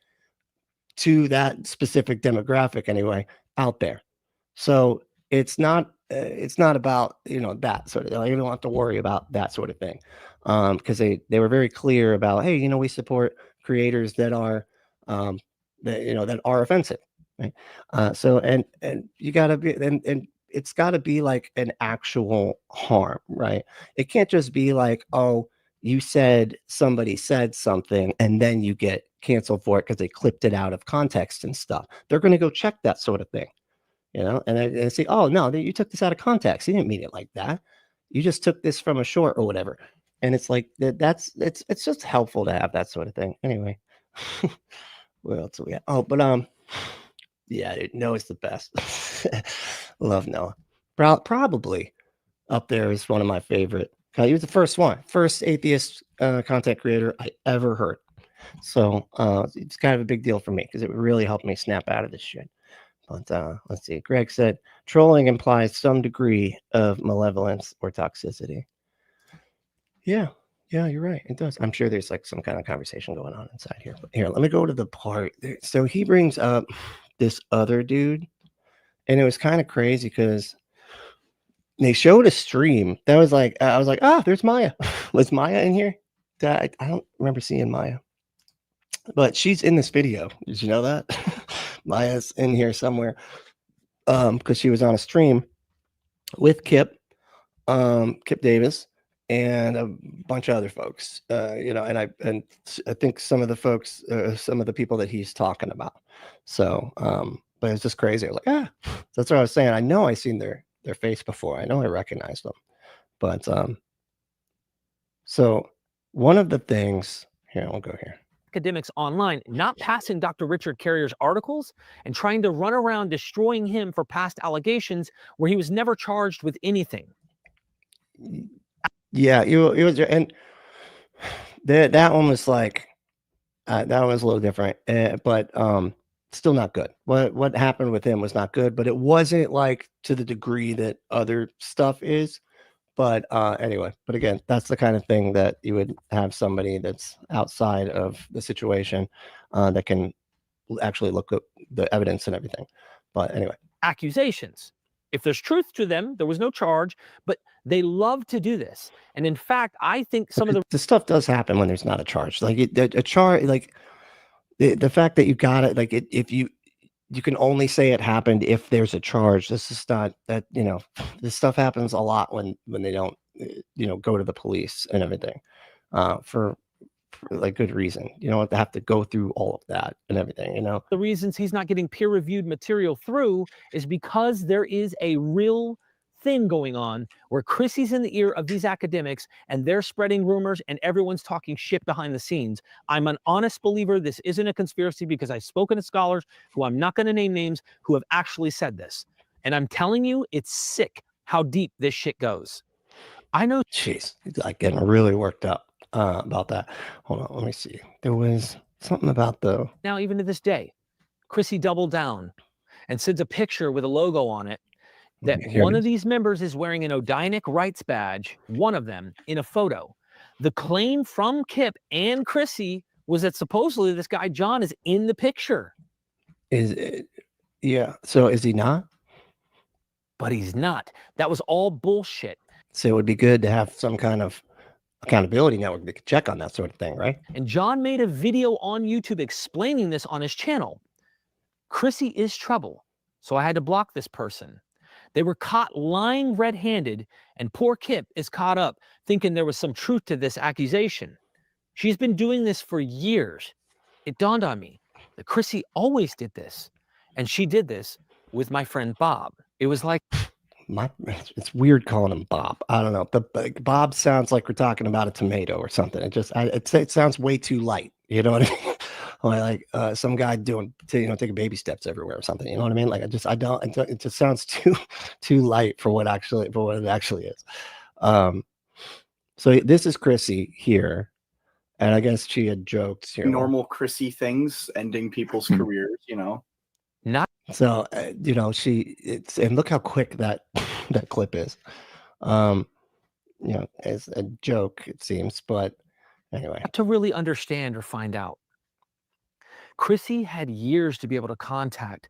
to that specific demographic, anyway, out there. So it's not about that sort of. You don't have to worry about that sort of thing, because they were very clear about, hey, we support creators that are that are offensive. Right. So and you gotta be and it's gotta be like an actual harm, right? It can't just be like, oh, you said somebody said something and then you get canceled for it because they clipped it out of context and stuff. They're gonna go check that sort of thing, and I say, oh no, you took this out of context. You didn't mean it like that. You just took this from a short or whatever. And it's like it's just helpful to have that sort of thing. Anyway. What else do we have? Oh, but yeah, dude, Noah's the best. Love Noah. Probably up there is one of my favorite. He was the first atheist content creator I ever heard. So it's kind of a big deal for me because it really helped me snap out of this shit. But let's see. Greg said trolling implies some degree of malevolence or toxicity. Yeah, you're right. It does. I'm sure there's like some kind of conversation going on inside here. But here, let me go to the part. So he brings up this other dude, and it was kind of crazy because they showed a stream that was like, I was like, there's Maya. Was Maya in here? I don't remember seeing Maya, but she's in this video. Did you know that? Maya's in here somewhere because she was on a stream with Kipp Davis and a bunch of other folks, and I think some of the folks, some of the people that he's talking about. So, but it's just crazy. I was like, that's what I was saying. I know I've seen their face before. I know I recognized them, but so one of the things here, we'll go here. Academics online not passing Dr. Richard Carrier's articles and trying to run around destroying him for past allegations where he was never charged with anything. Yeah, it was, and that one was like that one was a little different, but still not good. What happened with him was not good, but it wasn't like to the degree that other stuff is. But anyway, but again, that's the kind of thing that you would have somebody that's outside of the situation that can actually look at the evidence and everything. But anyway, accusations. If there's truth to them, there was no charge, but they love to do this. And in fact, I think some of the stuff does happen when there's not a charge. Like a charge, like the fact that you got it, like if you can only say it happened if there's a charge. This is not that, you know, this stuff happens a lot when they don't, you know, go to the police and everything, for like good reason. You don't have to go through all of that and everything, you know. the reasons he's not getting peer-reviewed material through is because there is a real thing going on where Chrissy's in the ear of these academics and they're spreading rumors and everyone's talking shit behind the scenes. I'm an honest believer this isn't a conspiracy because I've spoken to scholars who I'm not going to name names who have actually said this. And I'm telling you, it's sick how deep this shit goes. I know. Jeez, he's like getting really worked up about that. Hold on, let me see. There was something about the. Now, even to this day, Chrissy doubled down and sends a picture with a logo on it that one of these members is wearing an Odinic rights badge, one of them, in a photo. The claim from Kipp and Chrissy was that supposedly this guy John is in the picture. Is it? Yeah. So is he not? But he's not. That was all bullshit. So it would be good to have some kind of accountability network that could check on that sort of thing, right? And John made a video on YouTube explaining this on his channel. Chrissy is trouble, so I had to block this person. They were caught lying red-handed, and poor Kipp is caught up thinking there was some truth to this accusation. She's been doing this for years. It dawned on me that Chrissy always did this, and she did this with my friend Bob. It was like... It's weird calling him Bob. I don't know. Bob sounds like we're talking about a tomato or something. It sounds way too light. You know what I mean? Like some guy taking baby steps everywhere or something. You know what I mean? Like it just sounds too light for what it actually is. So this is Chrissy here, and I guess she had joked here. Normal Chrissy things, ending people's careers. You know. Not so you know, and look how quick that clip is. You know, as a joke it seems, but anyway, to really understand or find out. Chrissy had years to be able to contact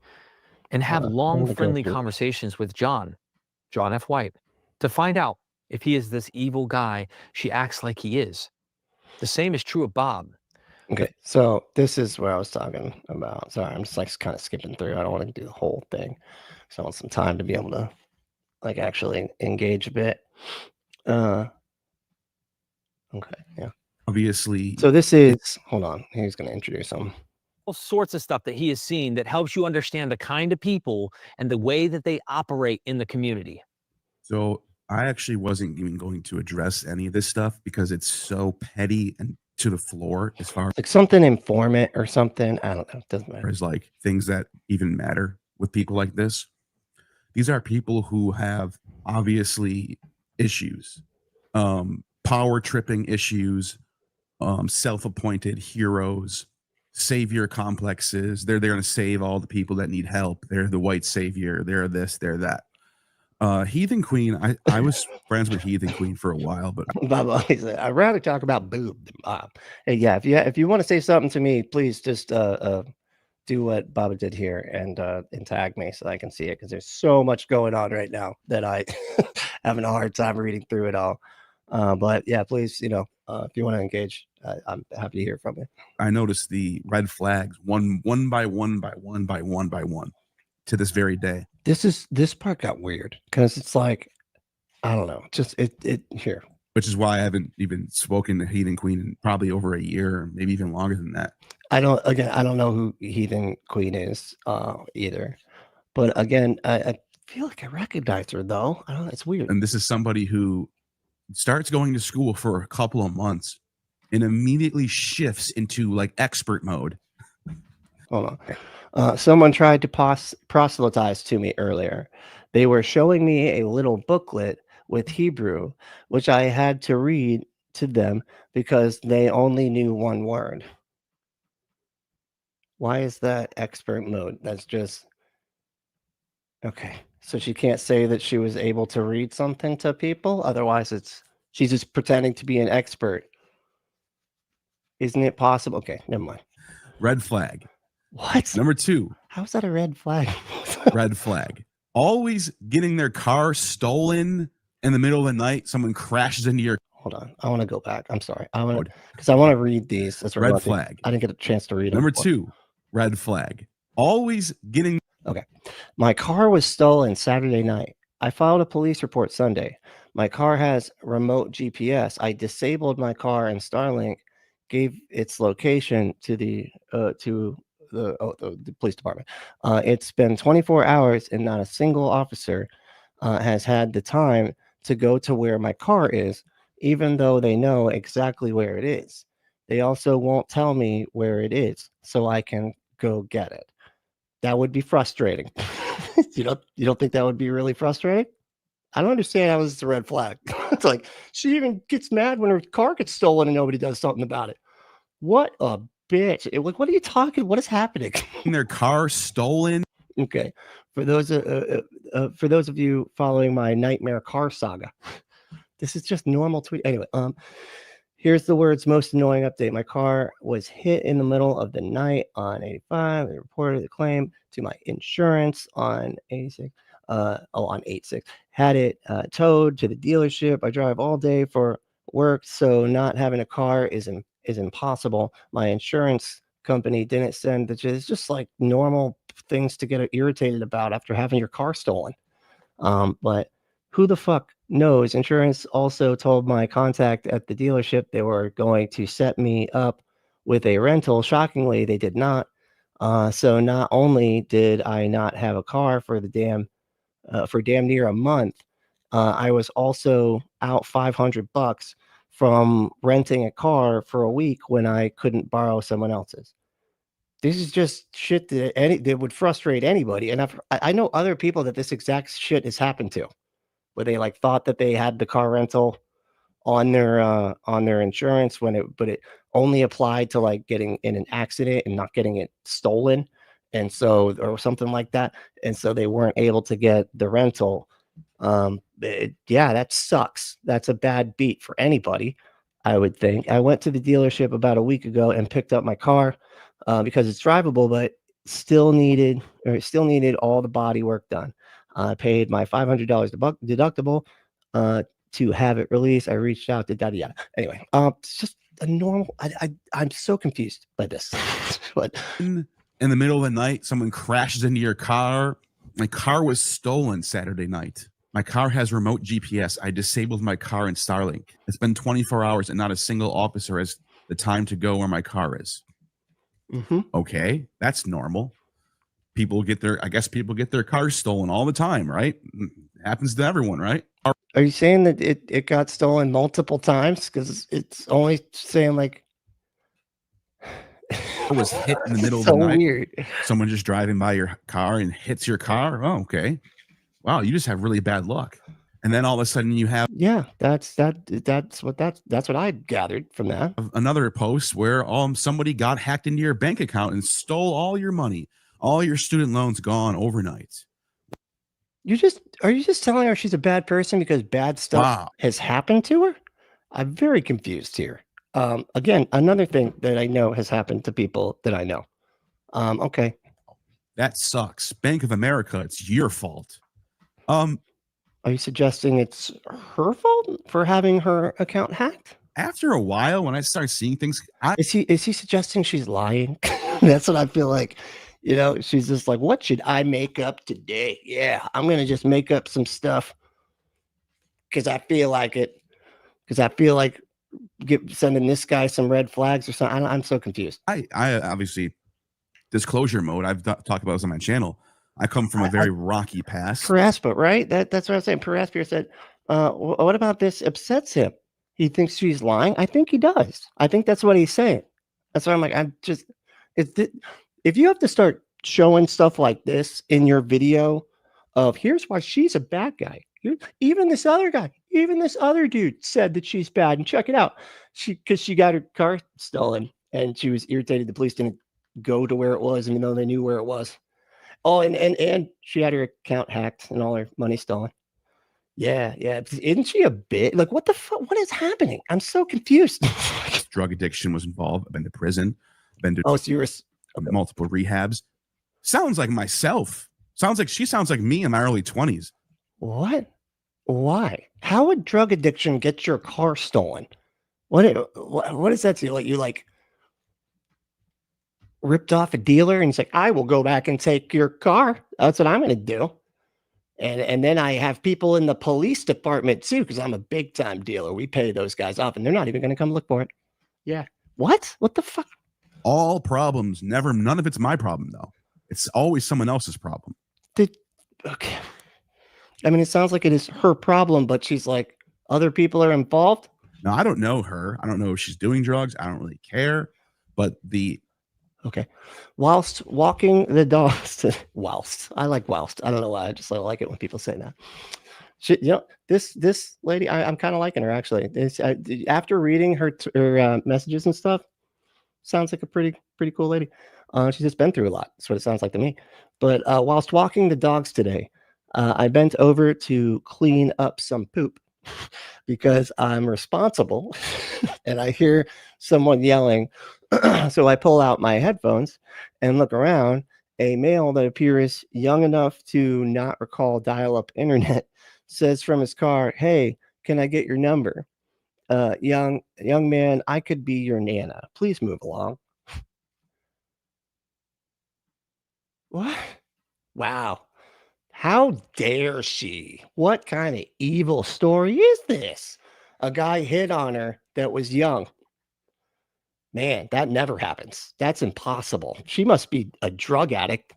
and have long friendly conversations with John F. White, to find out if he is this evil guy she acts like he is. The same is true of Bob. Okay, so this is what I was talking about. Sorry, I'm just like kind of skipping through. I don't want to do the whole thing. So I want some time to be able to like actually engage a bit. Okay, yeah. Obviously. So this is, hold on, he's going to introduce him. All sorts of stuff that he has seen that helps you understand the kind of people and the way that they operate in the community. So I actually wasn't even going to address any of this stuff because it's so petty and to the floor as far like something informant or something. I don't know. It doesn't matter. As like things that even matter with people like this. These are people who have obviously issues, power tripping issues, self-appointed heroes, savior complexes. They're there to save all the people that need help. They're the white savior. They're this, they're that. Heathen Queen, I was friends with Heathen Queen for a while, but I'd rather talk about boob than Bob. Hey, yeah, if you want to say something to me, please just do what Baba did here and tag me so I can see it, because there's so much going on right now that I having a hard time reading through it all. But yeah, please, you know, if you want to engage, I'm happy to hear from you. I noticed the red flags one by one to this very day. This part got weird because it's like, I don't know, just it here. Which is why I haven't even spoken to Heathen Queen in probably over a year, maybe even longer than that. I don't know who Heathen Queen is either. But again, I feel like I recognize her though. I don't know, it's weird. And this is somebody who starts going to school for a couple of months and immediately shifts into like expert mode. Hold on. Someone tried to proselytize to me earlier. They were showing me a little booklet with Hebrew, which I had to read to them because they only knew one word. Why is that expert mode? That's just okay. So she can't say that she was able to read something to people. Otherwise, she's just pretending to be an expert. Isn't it possible? Okay, never mind. Red flag. What? Number 2, How's that a red flag? red flag. Always getting their car stolen in the middle of the night. Someone crashes into your Hold on. I want to go back. I'm sorry. I want to, because I want to read these. That's red flag. I didn't get a chance to read them. Number before. 2, red flag. Always getting. Okay. My car was stolen Saturday night. I filed a police report Sunday. My car has remote GPS. I disabled my car and Starlink gave its location to the police department. It's been 24 hours and not a single officer has had the time to go to where my car is, even though they know exactly where it is. They also won't tell me where it is so I can go get it. That would be frustrating. You don't think that would be really frustrating? I don't understand how this is a red flag. It's like she even gets mad when her car gets stolen and nobody does something about it. What a bitch. Like, what are you talking? What is happening? Their car stolen. Okay. For those of you following my nightmare car saga, this is just normal tweet. Anyway, here's the words most annoying update. My car was hit in the middle of the night on 85. They reported the claim to my insurance on 86. On 86. Had it towed to the dealership. I drive all day for work, so not having a car is impossible. My insurance company didn't send it's just like normal things to get irritated about after having your car stolen. But who the fuck knows? Insurance also told my contact at the dealership they were going to set me up with a rental. Shockingly, they did not. So not only did I not have a car for damn near a month, I was also out $500 from renting a car for a week when I couldn't borrow someone else's. This is just shit that would frustrate anybody. And I know other people that this exact shit has happened to, where they like thought that they had the car rental on their insurance but it only applied to like getting in an accident and not getting it stolen. And so, or something like that. And so they weren't able to get the rental. Yeah, that sucks. That's a bad beat for anybody, I would think. I went to the dealership about a week ago and picked up my car because it's drivable, but still needed all the body work done. I paid my $500 deductible to have it released. I reached out to yada. Anyway, it's just a normal. I'm so confused by this. But in the middle of the night, someone crashes into your car. My car was stolen Saturday night. My car has remote GPS. I disabled my car in Starlink. It's been 24 hours and not a single officer has the time to go where my car is. Mm-hmm. Okay, that's normal. People get their cars stolen all the time, right? It happens to everyone, right? Are you saying that it got stolen multiple times? Because it's only saying like was hit in the middle so of the night. Weird. Someone just driving by your car and hits your car. Oh, okay. Wow, you just have really bad luck. And then all of a sudden you have that's what I gathered from that. Another post where somebody got hacked into your bank account and stole all your money, all your student loans gone overnight. Are you just telling her she's a bad person because bad stuff has happened to her? I'm very confused here. Again, another thing that I know has happened to people that I know. Okay. That sucks. Bank of America, it's your fault. Are you suggesting it's her fault for having her account hacked? After a while, when I start seeing things, is he suggesting she's lying? That's what I feel like. She's just like, what should I make up today? Yeah, I'm gonna just make up some stuff because I feel like it. Because I feel like sending this guy some red flags or something. I'm so confused. I obviously, disclosure mode. I've talked about this on my channel. I come from a very rocky past. Paraspa, right? That's what I'm saying. Paraspa said, what about this upsets him? He thinks she's lying. I think he does. I think that's what he's saying. That's why I'm like, if you have to start showing stuff like this in your video of here's why she's a bad guy. Even this other dude said that she's bad, and check it out. Because she got her car stolen and she was irritated the police didn't go to where it was, even though they knew where it was. Oh, and she had her account hacked and all her money stolen. Yeah. Isn't she a bit like what the fuck? What is happening? I'm so confused. Drug addiction was involved. I've been to prison. So you were multiple rehabs. Sounds like myself. She sounds like me in my early 20s. What? Why? How would drug addiction get your car stolen? What is that to you? Like you ripped off a dealer and he's like, I will go back and take your car. That's what I'm going to do. And then I have people in the police department too, because I'm a big time dealer. We pay those guys off and they're not even going to come look for it. Yeah. What? What the fuck? All problems, none of it's my problem though. It's always someone else's problem. Okay. I mean, it sounds like it is her problem, but she's like, other people are involved. Now, I don't know her. I don't know if she's doing drugs. I don't really care. But okay. Whilst walking the dogs, I like whilst. I don't know why. I just like it when people say that. This lady, I'm kind of liking her actually. After reading her messages and stuff, sounds like a pretty cool lady. She's just been through a lot. That's what it sounds like to me. But whilst walking the dogs today, I bent over to clean up some poop because I'm responsible and I hear someone yelling. So I pull out my headphones and look around. A male that appears young enough to not recall dial-up internet says from his car, "Hey, can I get your number? Young man, I could be your Nana. Please move along." What? Wow. How dare she? What kind of evil story is this? A guy hit on her that was young. Man, that never happens. That's impossible. She must be a drug addict.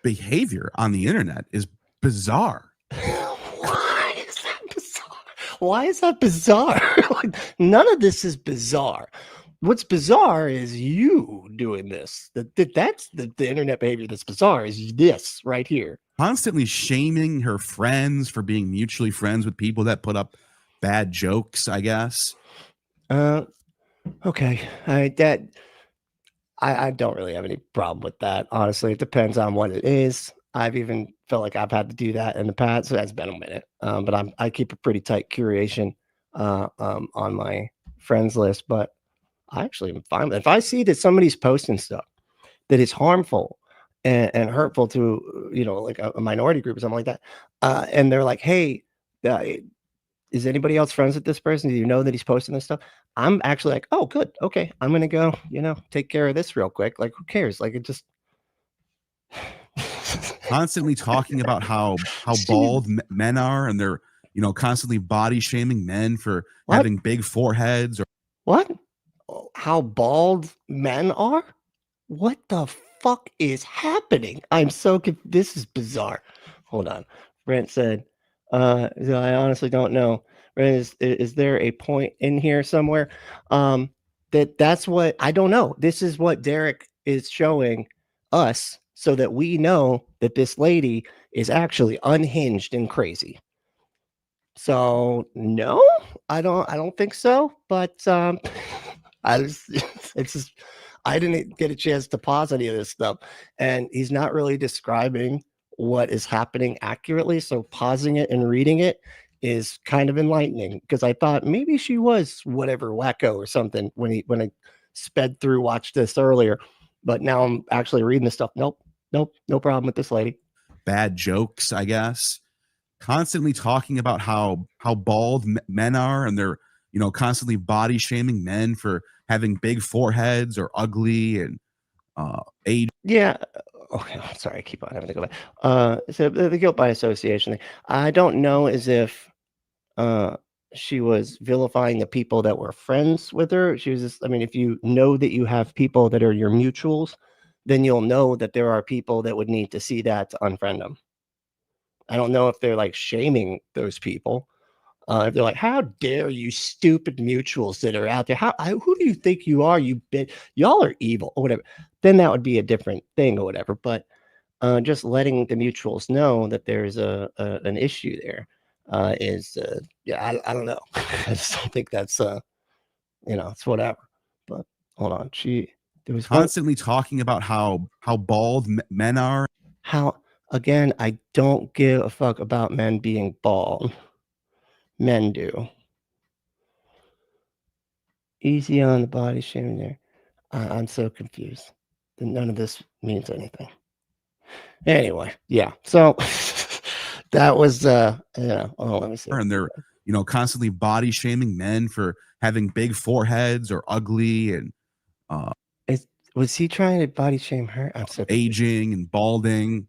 Behavior on the internet is bizarre. Why is that bizarre? Why is that bizarre? Like, none of this is bizarre. What's bizarre is you doing this. That's the internet behavior that's bizarre is this right here. Constantly shaming her friends for being mutually friends with people that put up bad jokes, I guess. Okay. I don't really have any problem with that. Honestly, it depends on what it is. I've even felt like I've had to do that in the past. So that's been a minute. But I keep a pretty tight curation on my friends list. But I actually am fine with it. If I see that somebody's posting stuff that is harmful and hurtful to, like a minority group or something like that, and they're like, hey, is anybody else friends with this person? Do you know that he's posting this stuff? I'm actually like, oh, good. Okay. I'm going to go, take care of this real quick. Like, who cares? Like, it just. Constantly talking about how bald men are, and they're, constantly body shaming men for having big foreheads. Or what? How bald men are? What the fuck is happening? I'm so confused. This is bizarre. Hold on. Brent said, I honestly don't know. Is there a point in here somewhere? That's what I don't know. This is what Derek is showing us so that we know that this lady is actually unhinged and crazy. So no, I don't think so. But I didn't get a chance to pause any of this stuff, and he's not really describing what is happening accurately. So pausing it and reading it is kind of enlightening, because I thought maybe she was whatever wacko or something when I sped through watched this earlier, but now I'm actually reading this stuff. Nope, no problem with this lady. Bad jokes, I guess. Constantly talking about how bald men are, and they're constantly body shaming men for having big foreheads or ugly and age. Yeah. Okay, I'm sorry, I keep on having to go back. So the guilt by association thing, I don't know as if she was vilifying the people that were friends with her. She was just, if you know that you have people that are your mutuals, then you'll know that there are people that would need to see that to unfriend them. I don't know if they're like shaming those people. If they're like, how dare you stupid mutuals that are out there? Who do you think you are? Y'all are evil or whatever. Then that would be a different thing or whatever. But just letting the mutuals know that there's an issue there is I don't know. I just don't think that's it's whatever. But hold on, there was constantly talking about how bald men are. Again, I don't give a fuck about men being bald. Men do. Easy on the body shaming there. I'm so confused. then none of this means anything. Anyway, yeah. So that was oh, let me see. And they're, constantly body shaming men for having big foreheads or ugly and was he trying to body shame her? I'm so aging and balding.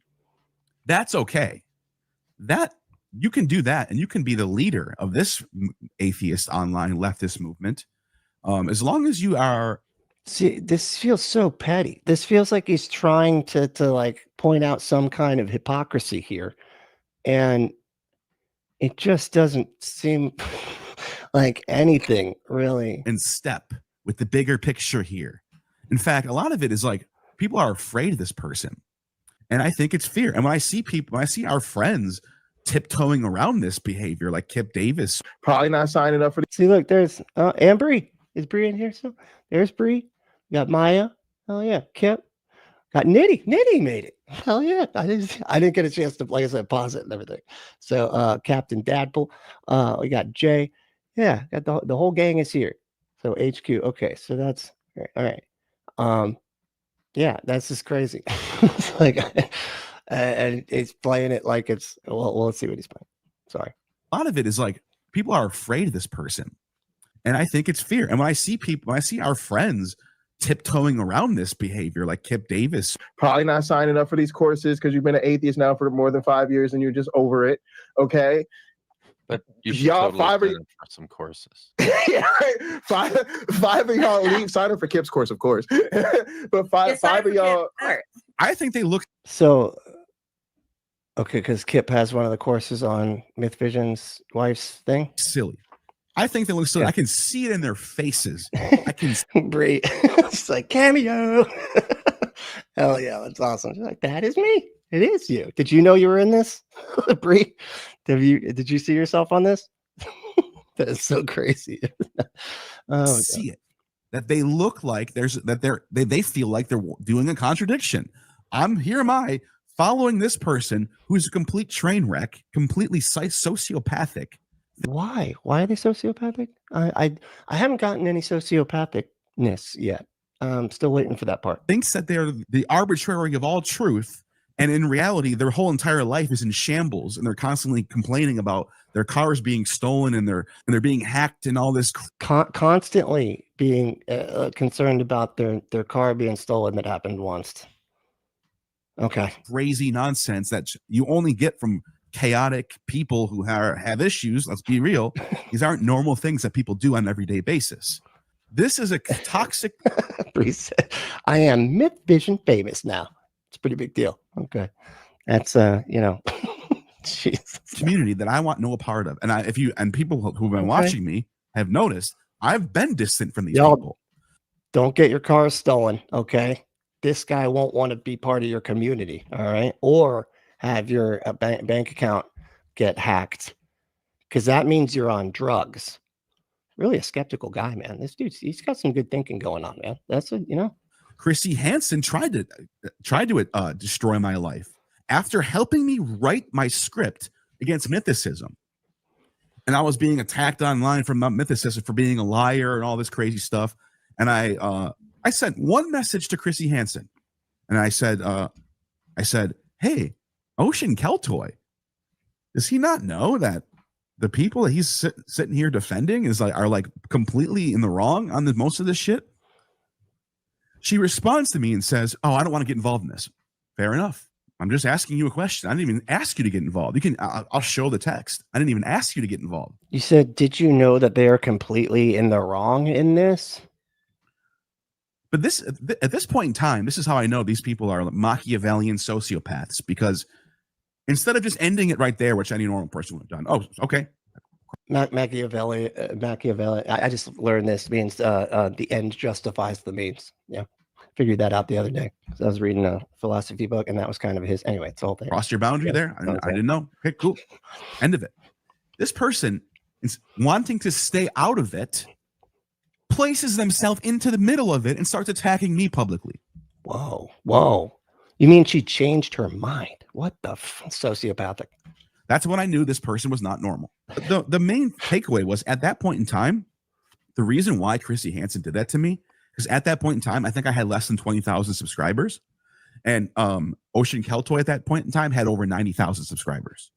That's okay. That you can do that, and you can be the leader of this atheist online leftist movement, as long as you are. See, this feels so petty. This feels like he's trying to like point out some kind of hypocrisy here, and it just doesn't seem like anything really in step with the bigger picture here. In fact, a lot of it is like people are afraid of this person, and I think it's fear. And when I see our friends tiptoeing around this behavior, like Kipp Davis, probably not signing up for the. See, look, there's and Bree. Is Bree in here still? There's Bree. Got Maya. Hell yeah. Kipp. Got Nitty. Nitty made it. Hell yeah. I didn't get a chance to, like I said, pause it and everything. So Captain Dadpool. We got Jay. Yeah, got the whole gang is here. So HQ. Okay, so that's all right. Yeah, that's just crazy. It's like and it's playing it like it's well, let's see what he's playing. Sorry. A lot of it is like people are afraid of this person. And I think it's fear. And when I see our friends tiptoeing around this behavior, like Kipp Davis, probably not signing up for these courses because you've been an atheist now for more than 5 years and you're just over it. Okay. But you should y'all totally sign up for some courses. Yeah, five of y'all leave. Sign up for Kipp's course, of course. But five of y'all. I think they look so. Okay, because Kipp has one of the courses on MythVision's wife's thing. Silly. I think they look silly. Yeah. I can see it in their faces. I can. Brie, it's like cameo. Hell yeah, that's awesome. She's like, that is me. It is you. Did you know you were in this, Brie? Did you see yourself on this? That is so crazy. See it. That they look like they feel like they're doing a contradiction. Here am I following this person who's a complete train wreck, completely sociopathic. Why are they sociopathic? I haven't gotten any sociopathicness yet. I'm still waiting for that part. Thinks that they're the arbitrary of all truth, and in reality, their whole entire life is in shambles, and they're constantly complaining about their cars being stolen and they're being hacked and all this. Constantly being concerned about their car being stolen that happened once. Okay. Crazy nonsense that you only get from chaotic people who have issues. Let's be real. These aren't normal things that people do on an everyday basis. This is a toxic. I am MythVision famous now. It's a pretty big deal. Okay. That's Jesus. Community that I want no part of. And people who've been watching me have noticed I've been distant from these people. Don't get your car stolen. Okay. This guy won't want to be part of your community. All right. Or have your bank account get hacked, because that means you're on drugs. Really a skeptical guy, man. This dude, he's got some good thinking going on, man. That's Chrissy Hansen tried to destroy my life after helping me write my script against mythicism. And I was being attacked online from mythicism for being a liar and all this crazy stuff. And I sent one message to Chrissy Hansen, and I said, hey, Ocean Keltoy, does he not know that the people that he's sitting here defending are completely in the wrong on most of this shit? She responds to me and says, oh, I don't want to get involved in this. Fair enough. I'm just asking you a question. I didn't even ask you to get involved. I'll show the text. I didn't even ask you to get involved. You said, did you know that they are completely in the wrong in this? But at this point in time, this is how I know these people are Machiavellian sociopaths, because instead of just ending it right there, which any normal person would have done. Oh, okay. Machiavelli. I just learned this means the end justifies the means. Yeah. Figured that out the other day. So I was reading a philosophy book, and that was kind of his. Anyway, it's all thing. Crossed your boundary there? I didn't know. Okay, cool. End of it. This person is wanting to stay out of it, places themselves into the middle of it, and starts attacking me publicly. Whoa. You mean she changed her mind? What the sociopathic? That's when I knew this person was not normal. The main takeaway was, at that point in time, the reason why Chrissy Hansen did that to me Because at that point in time, I think I had less than 20,000 subscribers. And Ocean Keltoy at that point in time had over 90,000 subscribers.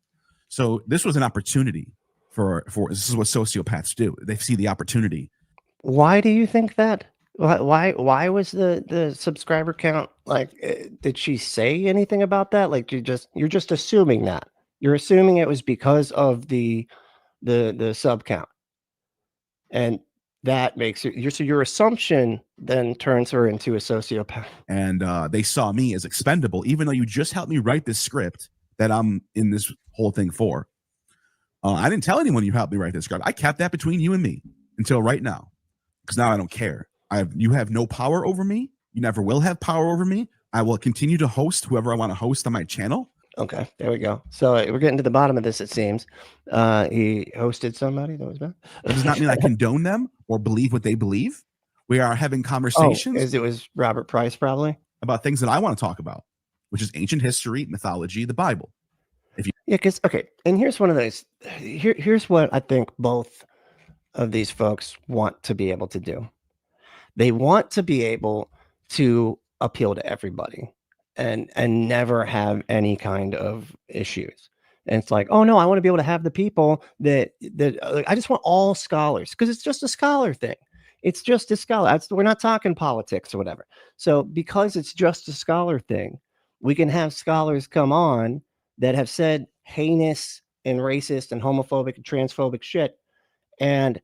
So this was an opportunity for this is what sociopaths do. They see the opportunity. Why do you think that? Why was the subscriber count like? Did she say anything about that? Like you're just assuming that. You're assuming it was because of the sub count, and that makes your assumption then turns her into a sociopath. And they saw me as expendable, even though you just helped me write this script that I'm in this whole thing for. I didn't tell anyone you helped me write this script. I kept that between you and me until right now, because now I don't care. You have no power over me. You never will have power over me. I will continue to host whoever I want to host on my channel. Okay, there we go. So we're getting to the bottom of this, it seems. He hosted somebody that was bad. It does not mean I condone them or believe what they believe. We are having conversations as it was Robert Price, probably, about things that I want to talk about, which is ancient history, mythology, the Bible. Yeah, because and here's one of those. Here's what I think both of these folks want to be able to do. They want to be able to appeal to everybody and never have any kind of issues. And it's like, oh no, I want to be able to have the people that I just want all scholars, because it's just a scholar thing. It's just a scholar. We're not talking politics or whatever. So because it's just a scholar thing, we can have scholars come on that have said heinous and racist and homophobic and transphobic shit, and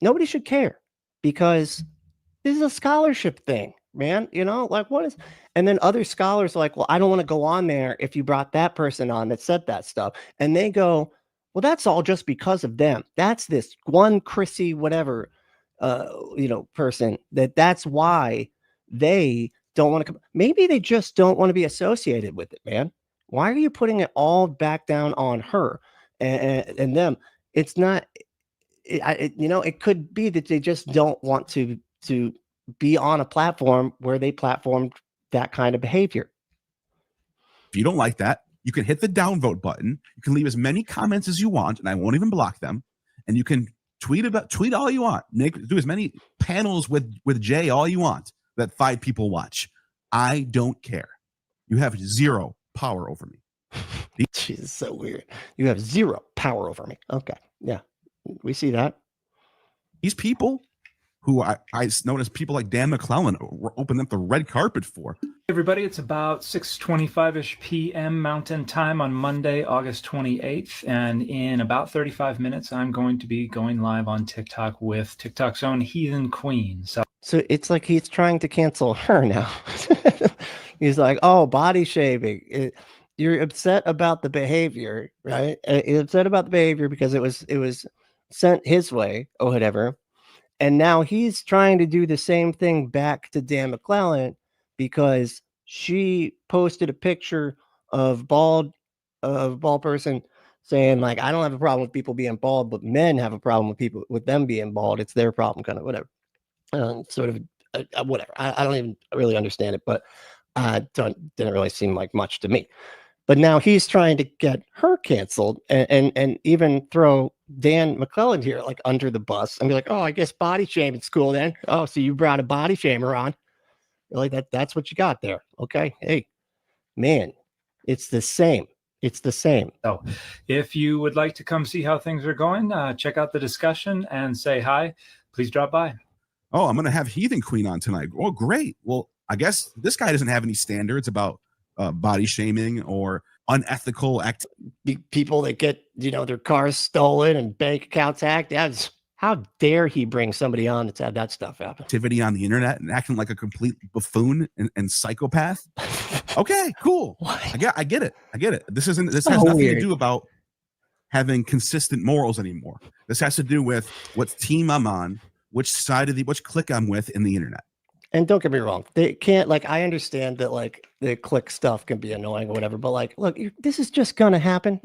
nobody should care, because this is a scholarship thing, man. Like what is, and then other scholars are like, well, I don't want to go on there if you brought that person on that said that stuff. And they go, well, that's all just because of them. That's this one Chrissy, whatever, person that's why they don't want to come. Maybe they just don't want to be associated with it, man. Why are you putting it all back down on her and them? It's not, it could be that they just don't want to be on a platform where they platformed that kind of behavior. If you don't like that, you can hit the downvote button. You can leave as many comments as you want, and I won't even block them. And you can tweet all you want. Do as many panels with Jay all you want that 5 people watch. I don't care. You have zero power over me. Jesus, so weird. You have zero power over me. Okay. Yeah. We see that. These people who I noticed people like Dan McClellan opened up the red carpet for. Hey everybody, it's about 6:25-ish p.m. Mountain Time on Monday, August 28th. And in about 35 minutes, I'm going to be going live on TikTok with TikTok's own Heathen Queen. So it's like he's trying to cancel her now. He's like, oh, body shaming. You're upset about the behavior, right? You're upset about the behavior because it was sent his way or whatever. And now he's trying to do the same thing back to Dan McClellan because she posted a picture of bald person saying like, I don't have a problem with people being bald, but men have a problem with them being bald. It's their problem, kind of whatever. Sort of whatever. I don't even really understand it, but didn't really seem like much to me. But now he's trying to get her canceled and even throw Dan McClellan here like under the bus and be like, oh, I guess body shaming's cool then. Oh, so you brought a body shamer on. You're like, that's what you got there. Okay. Hey, man, it's the same. It's the same. So if you would like to come see how things are going, check out the discussion and say hi, please drop by. Oh, I'm going to have Heathen Queen on tonight. Oh, great. Well, I guess this guy doesn't have any standards about body shaming or unethical people that get their cars stolen and bank accounts hacked. How dare he bring somebody on that's had that stuff happen? Activity on the internet and acting like a complete buffoon and psychopath. Okay, cool. I get it. This has nothing to do about having consistent morals anymore. This has to do with what team I'm on, which side of which clique I'm with in the internet. And don't get me wrong, they can't, like, I understand that like the click stuff can be annoying or whatever, but like, look, this is just gonna happen.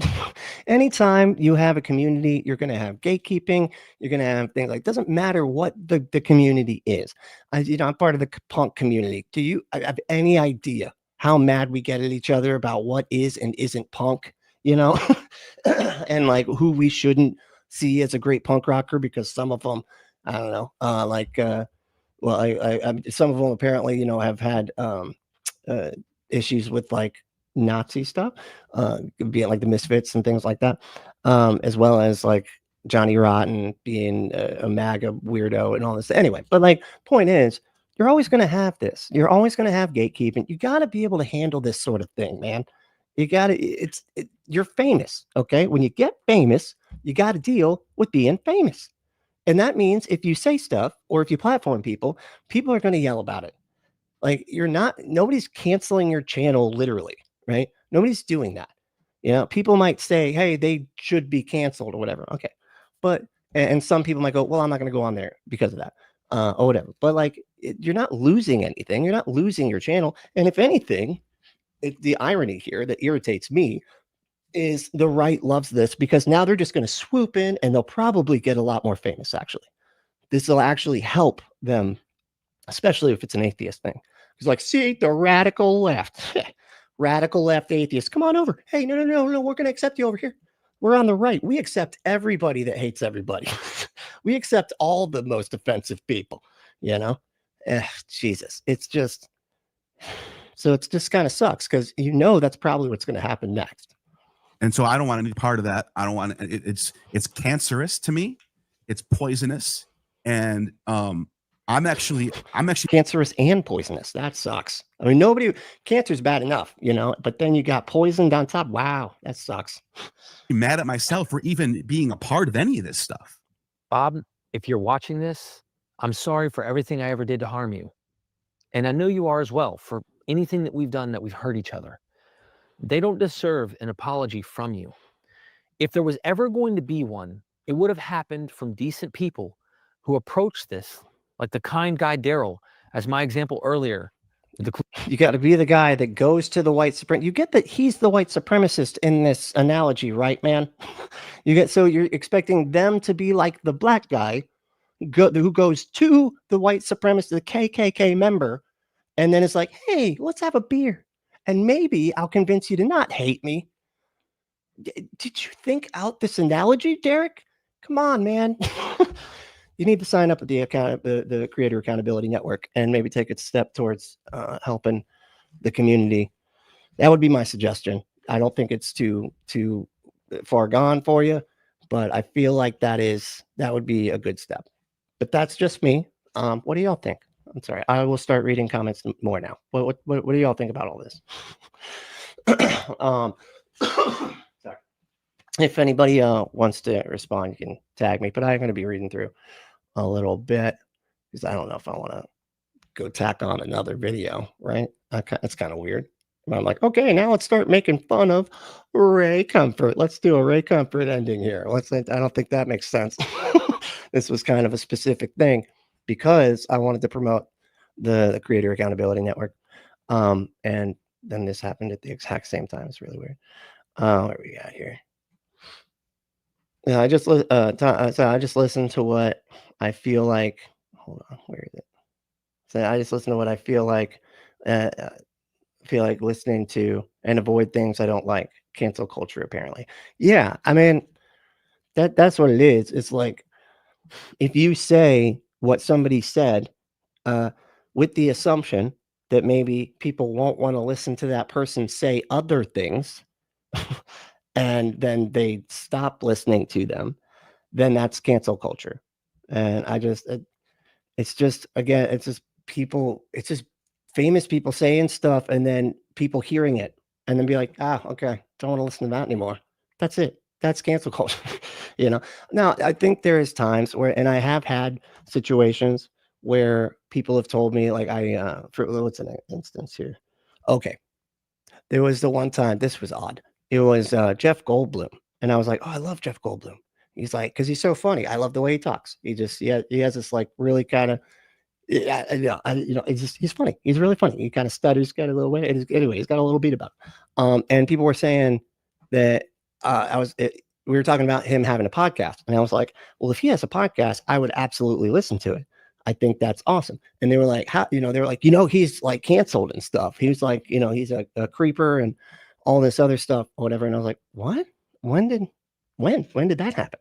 Anytime you have a community, you're gonna have gatekeeping, you're gonna have things like, doesn't matter what the community is. I'm part of the punk community. Do you have any idea how mad we get at each other about what is and isn't punk, and like who we shouldn't see as a great punk rocker because some of them, I don't know, well, some of them apparently, you know, have had issues with like Nazi stuff, being like the Misfits and things like that, as well as like Johnny Rotten being a MAGA weirdo and all this. Anyway, but like, point is, you're always going to have this. You're always going to have gatekeeping. You got to be able to handle this sort of thing, man. You got to. You're famous, okay? When you get famous, you got to deal with being famous. And that means if you say stuff or if you platform people, people are going to yell about it. Like nobody's canceling your channel literally, right? Nobody's doing that. You know, people might say, hey, they should be canceled or whatever. Okay. But, and some people might go, well, I'm not going to go on there because of that or whatever. But like, you're not losing anything. You're not losing your channel. And if anything, the irony here that irritates me is the right loves this because now they're just going to swoop in and they'll probably get a lot more famous. Actually, this will actually help them, especially if it's an atheist thing. It's like, see, the radical left, radical left atheists, come on over. Hey, no, we're going to accept you over here. We're on the right. We accept everybody that hates everybody. We accept all the most offensive people, you know? Jesus, it's just, so it's just kind of sucks because you know that's probably what's going to happen next. And so I don't want any part of that. I don't want it's cancerous to me. It's poisonous. And I'm actually cancerous and poisonous. That sucks. I mean, cancer's bad enough, you know, but then you got poisoned on top. Wow, that sucks. I'm mad at myself for even being a part of any of this stuff. Bob, if you're watching this, I'm sorry for everything I ever did to harm you. And I know you are as well for anything that we've done that we've hurt each other. They don't deserve an apology from you. If there was ever going to be one, it would have happened from decent people who approached this, like the kind guy Daryl, as my example earlier. You got to be the guy that goes to the white supremacist. You get that he's the white supremacist in this analogy, right, man? So you're expecting them to be like the black guy who goes to the white supremacist, the KKK member, and then it's like, hey, let's have a beer. And maybe I'll convince you to not hate me. Did you think out this analogy, Derek? Come on, man. You need to sign up with the Creator Accountability Network and maybe take a step towards helping the community. That would be my suggestion. I don't think it's too far gone for you, but I feel like that would be a good step. But that's just me. What do y'all think? I'm sorry. I will start reading comments more now. What do y'all think about all this? Sorry. If anybody wants to respond, you can tag me. But I'm going to be reading through a little bit because I don't know if I want to go tack on another video. Right? That's kind of weird. But I'm like, okay, now let's start making fun of Ray Comfort. Let's do a Ray Comfort ending here. I don't think that makes sense. This was kind of a specific thing, because I wanted to promote the Creator Accountability Network. And then this happened at the exact same time. It's really weird. What we got here? Yeah, I just listened to what I feel like. Hold on, where is it? So I just listen to what I feel like listening to and avoid things I don't like. Cancel culture, apparently. Yeah, I mean, that's what it is. It's like, if you say what somebody said with the assumption that maybe people won't want to listen to that person say other things, and then they stop listening to them, then that's cancel culture. And it's just famous people saying stuff and then people hearing it and then be like, okay, don't want to listen to that anymore. That's it. That's cancel culture. You know, now I think there is times where, and I have had situations where people have told me, like, what's an instance here? Okay. There was the one time, this was odd. It was Jeff Goldblum. And I was like, oh, I love Jeff Goldblum. He's like, because he's so funny. I love the way he talks. He has this like really kind of, he's funny. He's really funny. He kind of stutters, got a little way. Anyway, he's got a little beat about it. And people were saying that we were talking about him having a podcast. And I was like, well, if he has a podcast, I would absolutely listen to it. I think that's awesome. And they were like, he's like canceled and stuff. He was like, he's a creeper and all this other stuff or whatever. And I was like, what? When did that happen?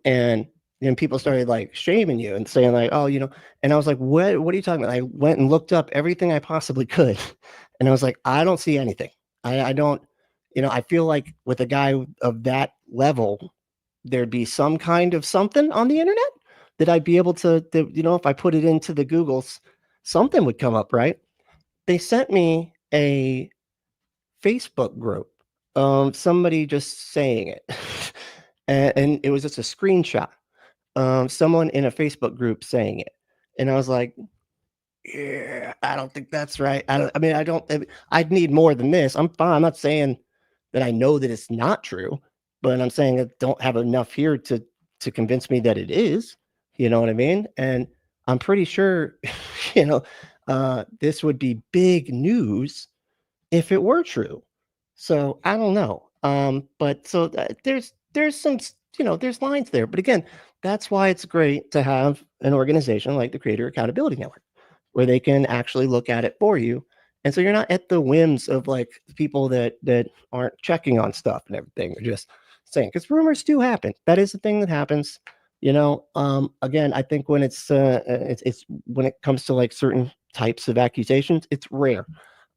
And and people started like shaming you and saying like, oh, and I was like, what are you talking about? I went and looked up everything I possibly could. And I was like, I don't see anything. I don't, I feel like with a guy of that level, there'd be some kind of something on the internet that I'd be able to, if I put it into the Googles, something would come up, right? They sent me a Facebook group, somebody just saying it. and it was just a screenshot. Someone in a Facebook group saying it. And I was like, yeah, I don't think that's right. I'd need more than this. I'm fine. I'm not saying that I know that it's not true, but I'm saying I don't have enough here to convince me that it is. You know what I mean? And I'm pretty sure, this would be big news if it were true. So I don't know. But so there's some, there's lines there. But again, that's why it's great to have an organization like the Creator Accountability Network, where they can actually look at it for you. And so you're not at the whims of like people that aren't checking on stuff and everything. They're just saying, because rumors do happen. That is the thing that happens. Again, I think when it's when it comes to like certain types of accusations, it's rare.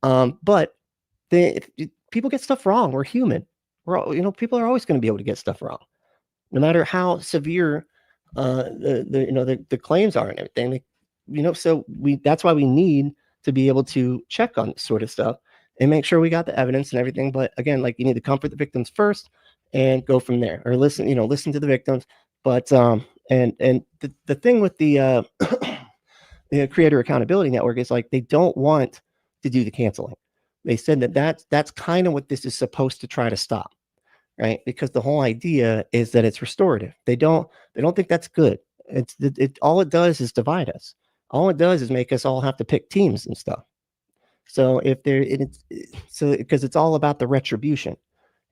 But people get stuff wrong. We're human. We're all, people are always going to be able to get stuff wrong, no matter how severe the claims are and everything. So that's why we need to be able to check on this sort of stuff and make sure we got the evidence and everything. But again, like you need to comfort the victims first and go from there, or listen to the victims. But and the thing with the the Creator Accountability Network is like they don't want to do the canceling. They said that's kind of what this is supposed to try to stop, right? Because the whole idea is that it's restorative. They don't think that's good. All it does is divide us. All it does is make us all have to pick teams and stuff. So because it's all about the retribution.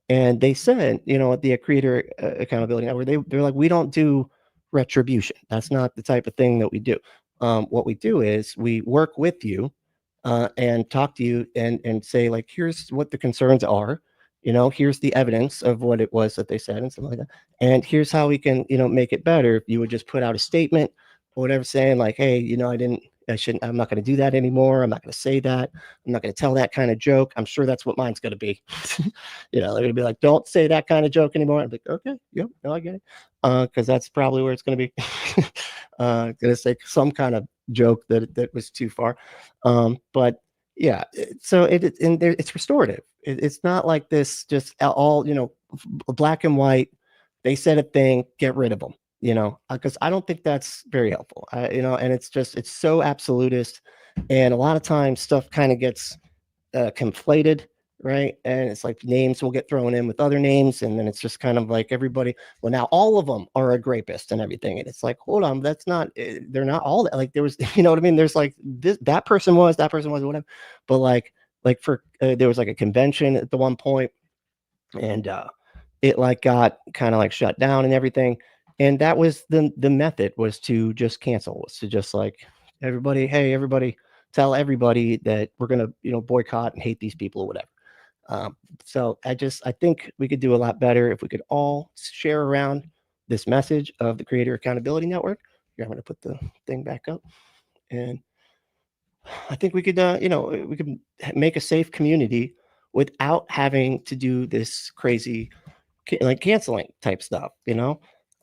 And they said, at the Creator Accountability Network, they're like, we don't do retribution. That's not the type of thing that we do. What we do is we work with you and talk to you and say, like, here's what the concerns are. Here's the evidence of what it was that they said and something like that. And here's how we can, make it better. If you would just put out a statement or whatever saying like, hey, I'm not going to do that anymore. I'm not going to say that. I'm not going to tell that kind of joke. I'm sure that's what mine's going to be. They're going to be like, don't say that kind of joke anymore. I'm like, okay, yep, no, I get it. Because that's probably where it's going to be. Going to say some kind of joke that was too far. But yeah, so it's restorative. It's not like this just all, black and white. They said a thing, get rid of them. Because I don't think that's very helpful. And it's so absolutist, and a lot of times stuff kind of gets conflated, right? And it's like names will get thrown in with other names, and then it's just kind of like everybody. Well, now all of them are a rapist and everything, and it's like, hold on, that's not. They're not all that. Like there was, you know what I mean? There's like that person was, whatever. But like for there was like a convention at the one point, and it like got kind of like shut down and everything. And that was the method, was to just cancel, was to just like everybody tell everybody that we're going to, boycott and hate these people or whatever. So I think we could do a lot better if we could all share around this message of the Creator Accountability Network. Here, I'm going to put the thing back up. And I think we could, we could make a safe community without having to do this crazy, like canceling type stuff,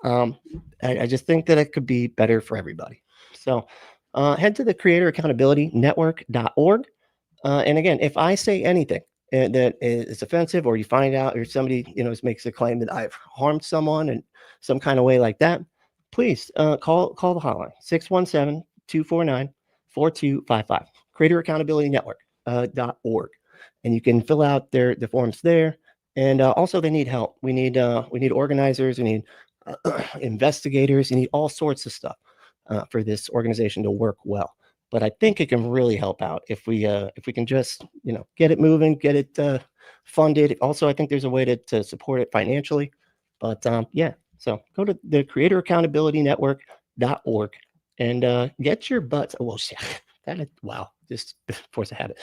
I just think that it could be better for everybody. So head to the creatoraccountabilitynetwork.org. And again, if I say anything that is offensive, or you find out, or somebody, makes a claim that I've harmed someone in some kind of way like that, please call the hotline, 617-249-4255, creatoraccountabilitynetwork.org. And you can fill out the forms there. And also they need help. We need organizers. We need investigators. You need all sorts of stuff for this organization to work well. But I think it can really help out if we can just get it moving, get it funded. Also, I think there's a way to support it financially. But yeah, so go to the creatoraccountabilitynetwork.org and get your butts. Well, wow, just force a habit.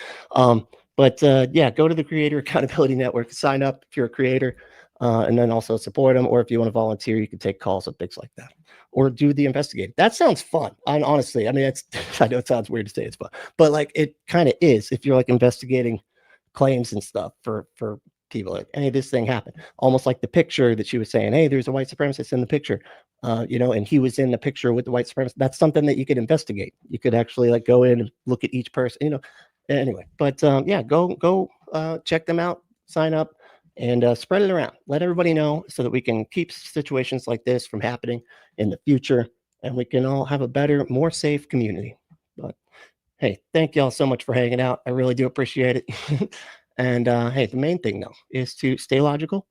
But yeah, go to the Creator Accountability Network, sign up if you're a creator. and then also support them. Or if you want to volunteer, you can take calls and things like that, or do the investigating. That sounds fun. And honestly, I mean, it's I know it sounds weird to say it's fun, but like it kind of is. If you're like investigating claims and stuff for people, like, hey, this thing happened, almost like the picture that she was saying, hey, there's a white supremacist in the picture, and he was in the picture with the white supremacist. That's something that you could investigate. You could actually like go in and look at each person, anyway. But yeah, go check them out, sign up, and spread it around. Let everybody know so that we can keep situations like this from happening in the future, and we can all have a better, more safe community. But hey, thank y'all so much for hanging out. I really do appreciate it. And hey, the main thing though is to stay logical,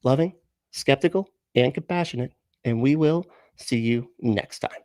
loving, skeptical, and compassionate. And we will see you next time.